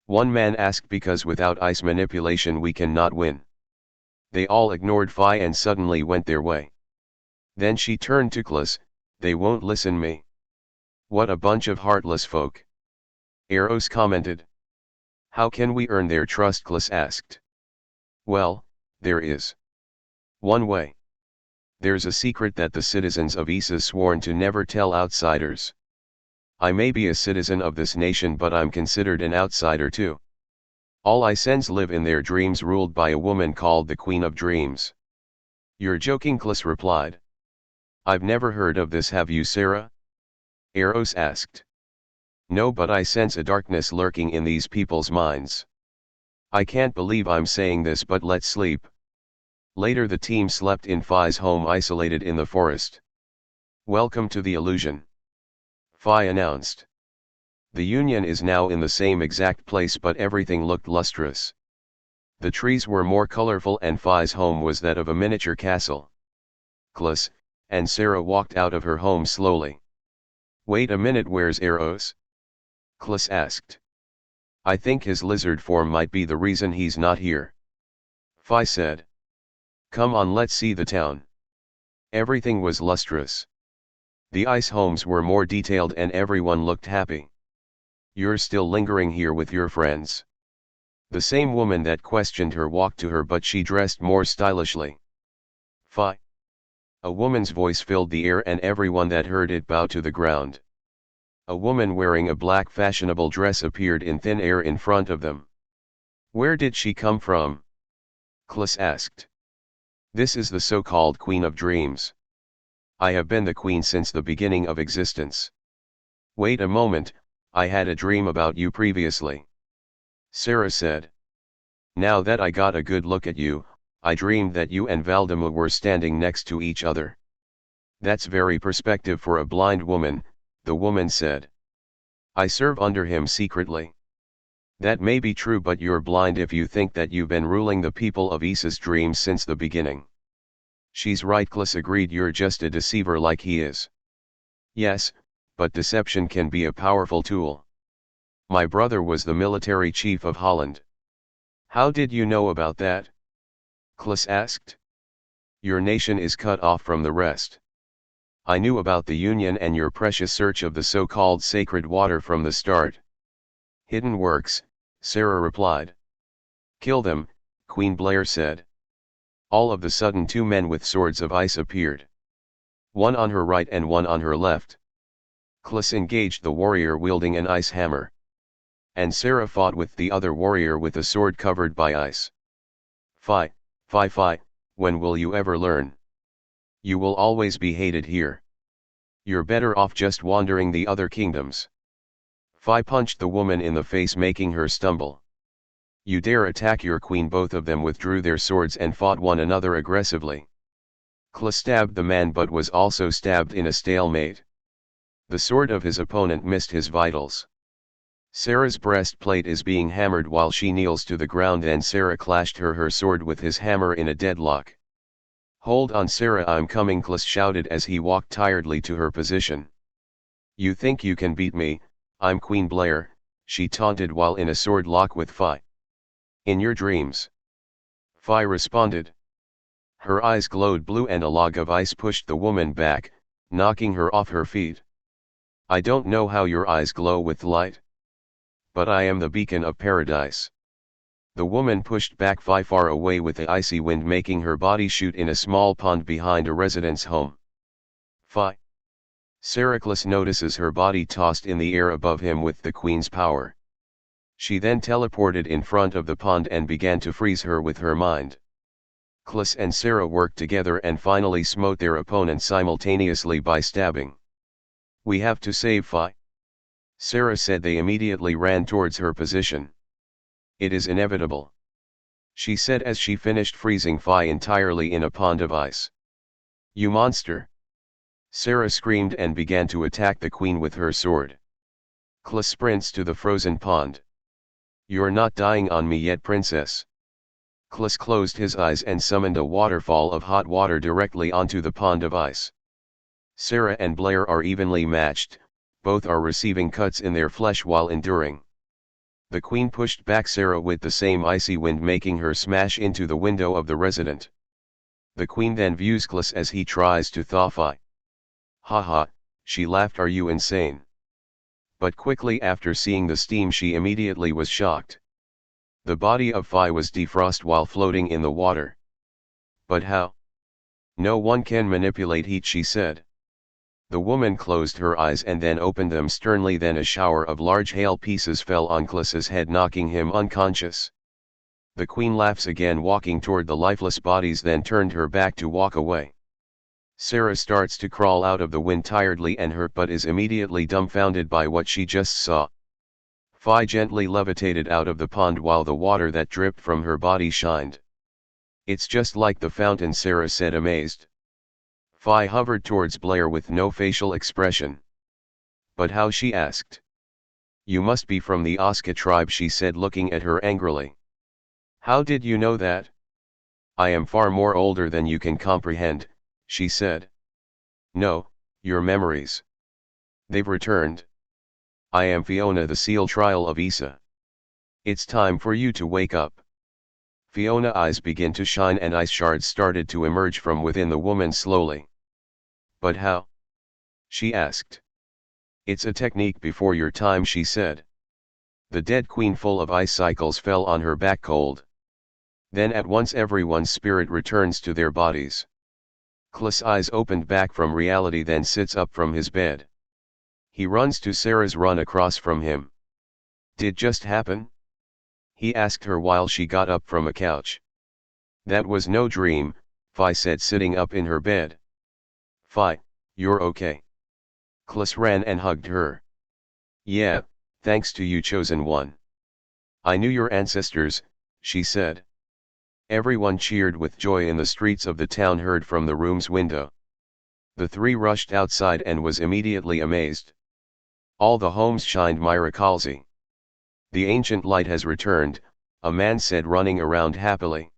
One man asked. Because without ice manipulation we cannot win. They all ignored Fi and suddenly went their way. Then she turned to Klus. They won't listen me. What a bunch of heartless folk. Eros commented. How can we earn their trust? Klus asked. Well, there is one way. There's a secret that the citizens of Issa sworn to never tell outsiders. I may be a citizen of this nation, but I'm considered an outsider too. All Isens live in their dreams, ruled by a woman called the Queen of Dreams. You're joking, Klus replied. I've never heard of this, have you, Sarah? Eros asked. No, but I sense a darkness lurking in these people's minds. I can't believe I'm saying this, but let's sleep. Later the team slept in Fi's home, isolated in the forest. Welcome to the illusion, Fi announced. The Union is now in the same exact place, but everything looked lustrous. The trees were more colorful and Fi's home was that of a miniature castle. Klus and Sarah walked out of her home slowly. Wait a minute, where's Eros? Klus asked. I think his lizard form might be the reason he's not here, Fi said. Come on, let's see the town. Everything was lustrous. The ice homes were more detailed and everyone looked happy. You're still lingering here with your friends? The same woman that questioned her walked to her, but she dressed more stylishly. Fi. A woman's voice filled the air and everyone that heard it bowed to the ground. A woman wearing a black fashionable dress appeared in thin air in front of them. Where did she come from? Klus asked. This is the so-called Queen of Dreams. I have been the queen since the beginning of existence. Wait a moment, I had a dream about you previously, Sarah said. Now that I got a good look at you, I dreamed that you and Valdemar were standing next to each other. That's very perspective for a blind woman, the woman said. I serve under him secretly. That may be true, but you're blind if you think that you've been ruling the people of Issa's dreams since the beginning. She's right, Klus agreed. You're just a deceiver like he is. Yes, but deception can be a powerful tool. My brother was the military chief of Holland. How did you know about that? Klus asked. Your nation is cut off from the rest. I knew about the Union and your precious search of the so-called sacred water from the start. Hidden works, Sarah replied. Kill them, Queen Blair said. All of the sudden 2 men with swords of ice appeared. One on her right and one on her left. Klus engaged the warrior wielding an ice hammer. And Sarah fought with the other warrior with a sword covered by ice. Fi, when will you ever learn? You will always be hated here. You're better off just wandering the other kingdoms. Phi punched the woman in the face, making her stumble. You dare attack your queen? Both of them withdrew their swords and fought one another aggressively. Kla stabbed the man but was also stabbed in a stalemate. The sword of his opponent missed his vitals. Sarah's breastplate is being hammered while she kneels to the ground, and Sarah clashed her sword with his hammer in a deadlock. Hold on Sarah, I'm coming, Kla shouted as he walked tiredly to her position. You think you can beat me? I'm Queen Blair, she taunted while in a sword lock with Phi. In your dreams. Phi responded. Her eyes glowed blue and a log of ice pushed the woman back, knocking her off her feet. I don't know how your eyes glow with light. But I am the beacon of paradise. The woman pushed back Phi far away with the icy wind, making her body shoot in a small pond behind a resident's home. Phi. Saraclus notices her body tossed in the air above him with the queen's power. She then teleported in front of the pond and began to freeze her with her mind. Klas and Sarah worked together and finally smote their opponent simultaneously by stabbing. We have to save Phi, Sarah said. They immediately ran towards her position. It is inevitable, she said as she finished freezing Phi entirely in a pond of ice. You monster! Sarah screamed and began to attack the queen with her sword. Klas sprints to the frozen pond. You're not dying on me yet, princess. Klas closed his eyes and summoned a waterfall of hot water directly onto the pond of ice. Sarah and Blair are evenly matched, both are receiving cuts in their flesh while enduring. The queen pushed back Sarah with the same icy wind, making her smash into the window of the resident. The queen then views Klas as he tries to thaw Phi. Haha, she laughed, are you insane? But quickly after seeing the steam she immediately was shocked. The body of Phi was defrosted while floating in the water. But how? No one can manipulate heat, she said. The woman closed her eyes and then opened them sternly. Then a shower of large hail pieces fell on Klas's head, knocking him unconscious. The queen laughs again, walking toward the lifeless bodies, then turned her back to walk away. Sarah starts to crawl out of the wind tiredly and hurt, but is immediately dumbfounded by what she just saw. Phi gently levitated out of the pond while the water that dripped from her body shined. It's just like the fountain, Sarah said, amazed. Phi hovered towards Blair with no facial expression. But how, she asked. You must be from the Oska tribe, she said, looking at her angrily. How did you know that? I am far more older than you can comprehend, she said. No, your memories. They've returned. I am Fiona, the seal trial of Issa. It's time for you to wake up. Fiona's eyes began to shine and ice shards started to emerge from within the woman slowly. But how? She asked. It's a technique before your time, she said. The dead queen, full of ice cycles, fell on her back cold. Then at once everyone's spirit returns to their bodies. Klas' eyes opened back from reality, then sits up from his bed. He runs to Sarah's, run across from him. Did just happen? He asked her while she got up from a couch. That was no dream, Phi said, sitting up in her bed. Phi, you're okay. Klas ran and hugged her. Yeah, thanks to you, chosen one. I knew your ancestors, she said. Everyone cheered with joy in the streets of the town, heard from the room's window. The three rushed outside and was immediately amazed. All the homes shined miraculously. The ancient light has returned, a man said, running around happily.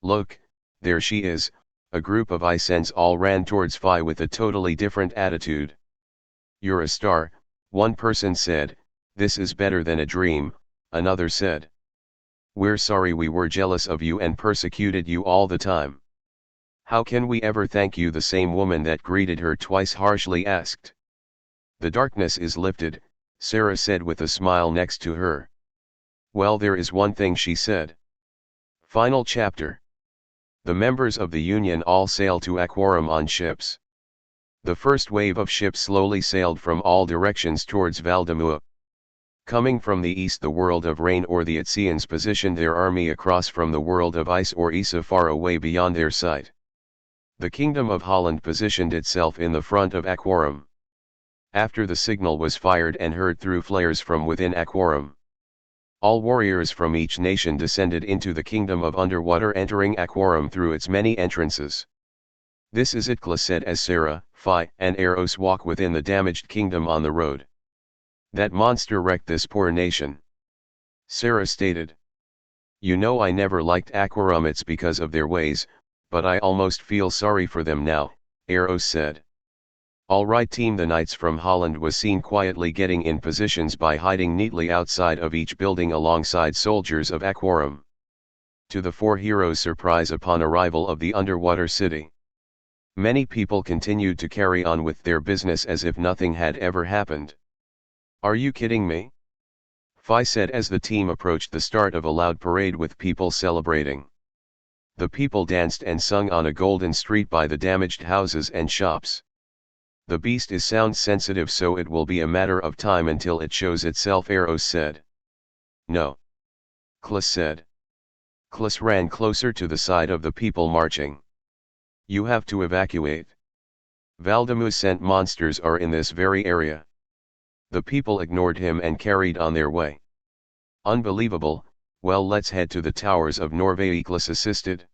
Look, there she is. A group of Icens all ran towards Phi with a totally different attitude. You're a star, one person said. This is better than a dream, another said. We're sorry we were jealous of you and persecuted you all the time. How can we ever thank you? The same woman that greeted her twice harshly asked. The darkness is lifted, Sarah said with a smile next to her. Well, there is one thing, she said. Final chapter. The members of the Union all sailed to Aquarum on ships. The first wave of ships slowly sailed from all directions towards Valdemua. Coming from the east, the world of rain or the Itzians positioned their army across from the world of ice or Issa, far away beyond their sight. The Kingdom of Holland positioned itself in the front of Aquarum. After the signal was fired and heard through flares from within Aquarum, all warriors from each nation descended into the kingdom of underwater, entering Aquarum through its many entrances. "This is it," Clas said as Sarah, Phi, and Eros walk within the damaged kingdom on the road. "That monster wrecked this poor nation," Sarah stated. "You know I never liked Aquarum, it's because of their ways, but I almost feel sorry for them now," Eros said. "All right team." The knights from Holland was seen quietly getting in positions by hiding neatly outside of each building alongside soldiers of Aquarum. To the four heroes' surprise upon arrival of the underwater city, many people continued to carry on with their business as if nothing had ever happened. "Are you kidding me?" Phi said as the team approached the start of a loud parade with people celebrating. The people danced and sung on a golden street by the damaged houses and shops. "The beast is sound sensitive, so it will be a matter of time until it shows itself," Eros said. "No," Clas said. Clas ran closer to the side of the people marching. "You have to evacuate. Valdemus sent monsters are in this very area." The people ignored him and carried on their way. "Unbelievable, well let's head to the towers of Norway," Clas assisted.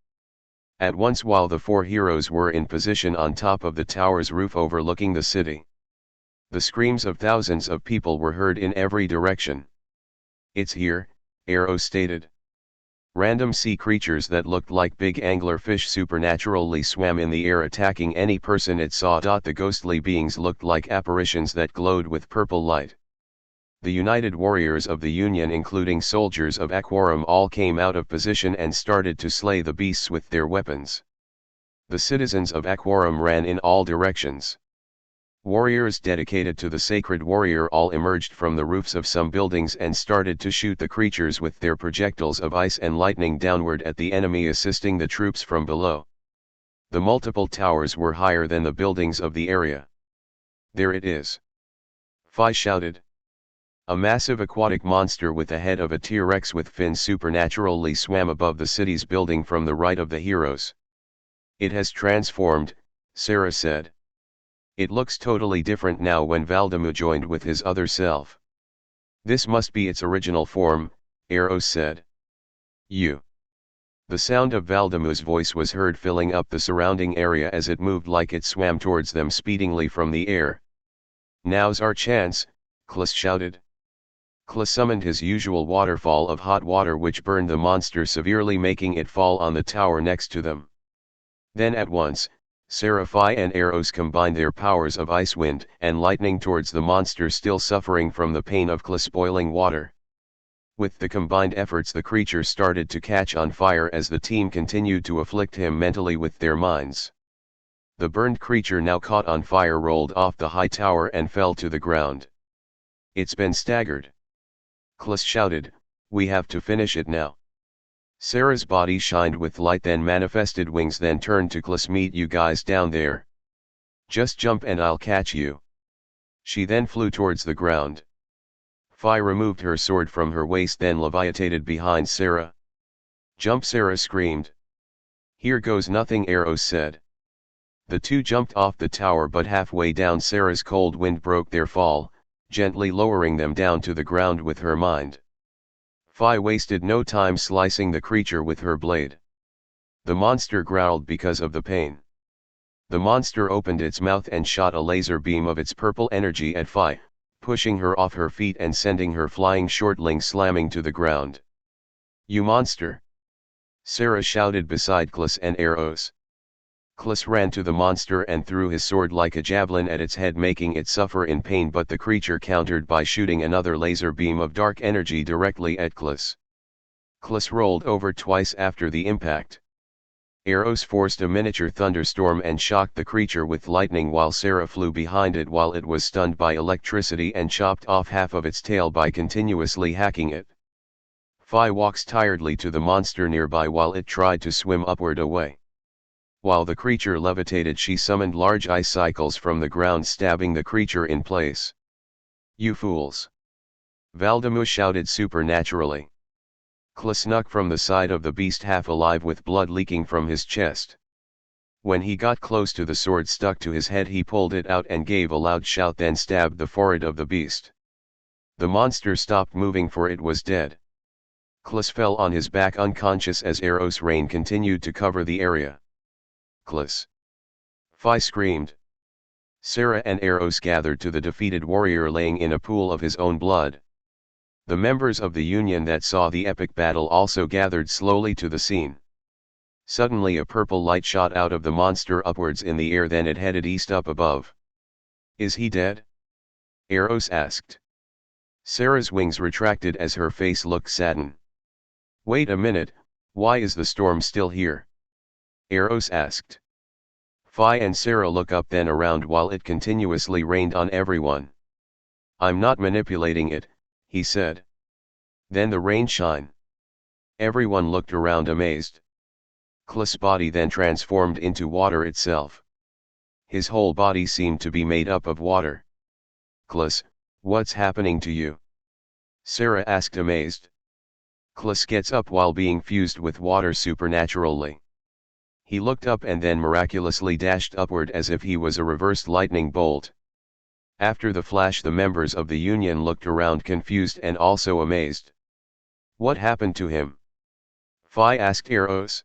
At once, while the four heroes were in position on top of the tower's roof overlooking the city, the screams of thousands of people were heard in every direction. "It's here," Eros stated. Random sea creatures that looked like big anglerfish supernaturally swam in the air, attacking any person it saw. The ghostly beings looked like apparitions that glowed with purple light. The united warriors of the Union, including soldiers of Aquarum, all came out of position and started to slay the beasts with their weapons. The citizens of Aquarum ran in all directions. Warriors dedicated to the sacred warrior all emerged from the roofs of some buildings and started to shoot the creatures with their projectiles of ice and lightning downward at the enemy, assisting the troops from below. The multiple towers were higher than the buildings of the area. "There it is!" Phi shouted. A massive aquatic monster with the head of a T-Rex with fins supernaturally swam above the city's building from the right of the heroes. "It has transformed," Sarah said. "It looks totally different now when Valdamu joined with his other self." "This must be its original form," Eros said. "You." The sound of Valdamu's voice was heard filling up the surrounding area as it moved like it swam towards them speedingly from the air. "Now's our chance," Clas shouted. Clas summoned his usual waterfall of hot water which burned the monster severely, making it fall on the tower next to them. Then at once, Sarah, Phi and Eros combined their powers of ice, wind and lightning towards the monster still suffering from the pain of Clas' boiling water. With the combined efforts, the creature started to catch on fire as the team continued to afflict him mentally with their minds. The burned creature, now caught on fire, rolled off the high tower and fell to the ground. "It's been staggered," Clas shouted. "We have to finish it now." Sarah's body shined with light, then manifested wings, then turned to Clas. "Meet you guys down there. Just jump and I'll catch you." She then flew towards the ground. Phi removed her sword from her waist, then levitated behind Sarah. "Jump!" Sarah screamed. "Here goes nothing," Eros said. The two jumped off the tower, but halfway down Sarah's cold wind broke their fall, gently lowering them down to the ground with her mind. Phi wasted no time slicing the creature with her blade. The monster growled because of the pain. The monster opened its mouth and shot a laser beam of its purple energy at Phi, pushing her off her feet and sending her flying, shortling slamming to the ground. "You monster!" Sarah shouted beside Clas and Eros. Clas ran to the monster and threw his sword like a javelin at its head, making it suffer in pain, but the creature countered by shooting another laser beam of dark energy directly at Clas. Clas rolled over twice after the impact. Eros forced a miniature thunderstorm and shocked the creature with lightning, while Sarah flew behind it while it was stunned by electricity and chopped off half of its tail by continuously hacking it. Phi walks tiredly to the monster nearby while it tried to swim upward away. While the creature levitated, she summoned large icicles from the ground, stabbing the creature in place. "You fools!" Valdamu shouted supernaturally. Clas snuck from the side of the beast, half alive with blood leaking from his chest. When he got close to the sword stuck to his head, he pulled it out and gave a loud shout, then stabbed the forehead of the beast. The monster stopped moving, for it was dead. Klis fell on his back unconscious as Eros' rain continued to cover the area. Klis! Phi screamed. Sarah and Eros gathered to the defeated warrior laying in a pool of his own blood. The members of the Union that saw the epic battle also gathered slowly to the scene. Suddenly a purple light shot out of the monster upwards in the air, then it headed east up above. "Is he dead?" Eros asked. Sarah's wings retracted as her face looked saddened. "Wait a minute, why is the storm still here?" Eros asked. Phi and Sarah look up then around while it continuously rained on everyone. "I'm not manipulating it," he said. "Then the rain shine." Everyone looked around amazed. Klis' body then transformed into water itself. His whole body seemed to be made up of water. "Klis, what's happening to you?" Sarah asked amazed. Klis gets up while being fused with water supernaturally. He looked up and then miraculously dashed upward as if he was a reversed lightning bolt. After the flash, the members of the Union looked around confused and also amazed. "What happened to him?" Phi asked Eros.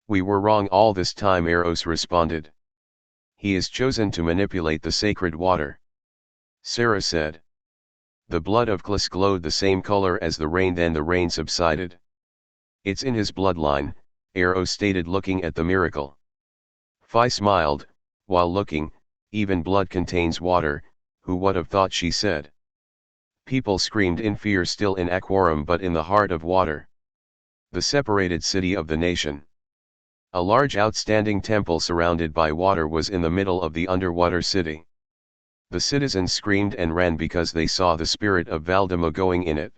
"We were wrong all this time," Eros responded. "He is chosen to manipulate the sacred water," Sarah said. The blood of Klis glowed the same color as the rain, then the rain subsided. "It's in his bloodline," Eros stated, looking at the miracle. Phi smiled, while looking. "Even blood contains water, who would have thought?" she said. People screamed in fear, still in Aquarum but in the heart of water. The separated city of the nation. A large outstanding temple surrounded by water was in the middle of the underwater city. The citizens screamed and ran because they saw the spirit of Valdamu going in it.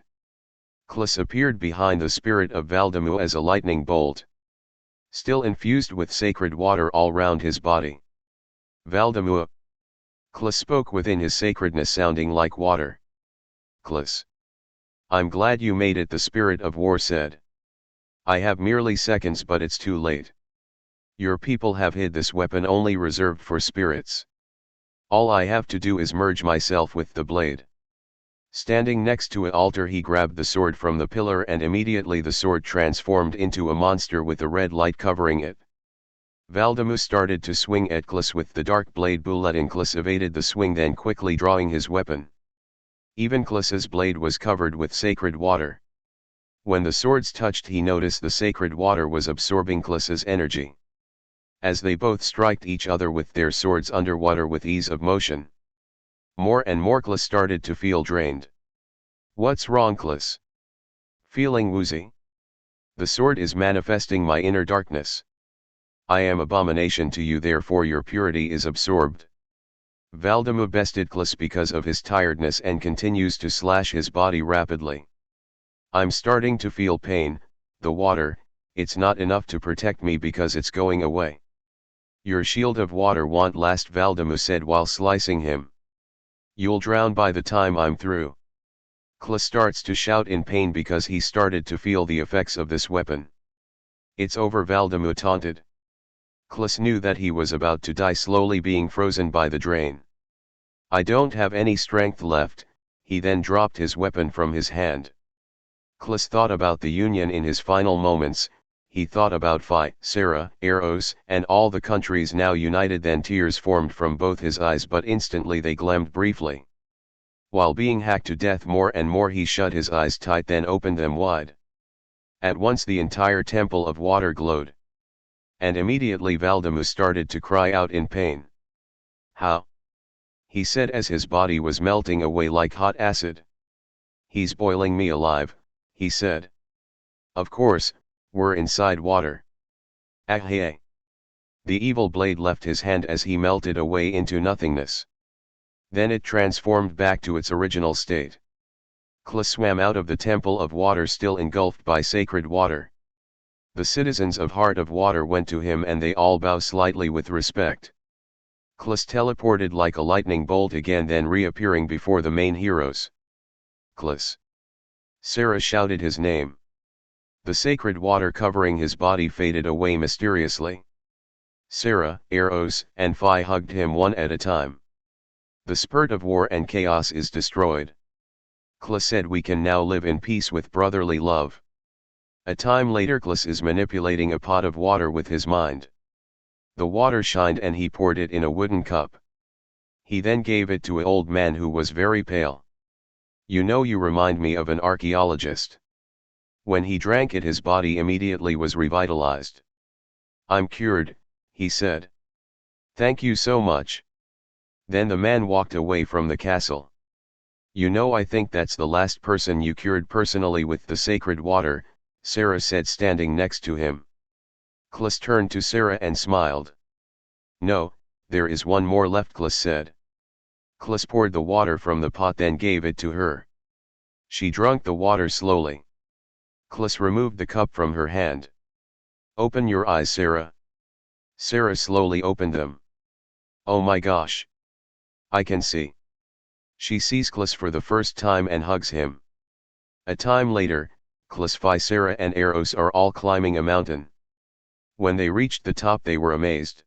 Klis appeared behind the spirit of Valdamu as a lightning bolt, still infused with sacred water all round his body. "Valdamu!" Klis spoke within his sacredness, sounding like water. "Klis! I'm glad you made it," the spirit of war said. "I have merely seconds, but it's too late. Your people have hid this weapon only reserved for spirits. All I have to do is merge myself with the blade." Standing next to an altar, he grabbed the sword from the pillar and immediately the sword transformed into a monster with a red light covering it. Valdamu started to swing at Klis with the dark blade bullet, and Klis evaded the swing, then quickly drawing his weapon. Even Klis's blade was covered with sacred water. When the swords touched, he noticed the sacred water was absorbing Klis's energy. As they both striked each other with their swords underwater with ease of motion, more and more Klis started to feel drained. "What's wrong, Klis? Feeling woozy?" "The sword is manifesting my inner darkness. I am abomination to you, therefore your purity is absorbed." Valdamu bested Klis because of his tiredness and continues to slash his body rapidly. "I'm starting to feel pain. The water, it's not enough to protect me because it's going away." "Your shield of water won't last," Valdamu said while slicing him. "You'll drown by the time I'm through." Klis starts to shout in pain because he started to feel the effects of this weapon. "It's over," Valdamu taunted. Klis knew that he was about to die, slowly being frozen by the drain. "I don't have any strength left," he then dropped his weapon from his hand. Klis thought about the Union in his final moments. He thought about Phi, Sarah, Eros, and all the countries now united. Then tears formed from both his eyes, but instantly they gleamed briefly. While being hacked to death more and more, he shut his eyes tight, then opened them wide. At once the entire temple of water glowed. And immediately Valdamu started to cry out in pain. "How?" he said as his body was melting away like hot acid. "He's boiling me alive," he said. "Of course, we're inside water." "Hey!" The evil blade left his hand as he melted away into nothingness. Then it transformed back to its original state. Klis swam out of the temple of water, still engulfed by sacred water. The citizens of Heart of Water went to him and they all bow slightly with respect. Klis teleported like a lightning bolt again, then reappearing before the main heroes. "Klis!" Sarah shouted his name. The sacred water covering his body faded away mysteriously. Sarah, Eros, and Phi hugged him one at a time. The spurt of war and chaos is destroyed. Klas said we can now live in peace with brotherly love. A time later Klas is manipulating a pot of water with his mind. The water shined and he poured it in a wooden cup. He then gave it to an old man who was very pale. You know, you remind me of an archaeologist. When he drank it, his body immediately was revitalized. I'm cured, he said. Thank you so much. Then the man walked away from the castle. You know, I think that's the last person you cured personally with the sacred water, Sarah said, standing next to him. Klas turned to Sarah and smiled. No, there is one more left, Klas said. Klas poured the water from the pot, then gave it to her. She drank the water slowly. Klas removed the cup from her hand. Open your eyes, Sarah. Sarah slowly opened them. Oh my gosh. I can see. She sees Klas for the first time and hugs him. A time later, Klas, Phi, Sarah and Eros are all climbing a mountain. When they reached the top, they were amazed.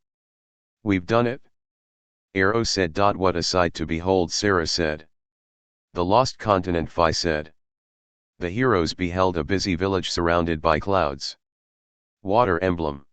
We've done it? Eros said. What a sight to behold, Sarah said. The lost continent, Phi said. The heroes beheld a busy village surrounded by clouds. Water emblem.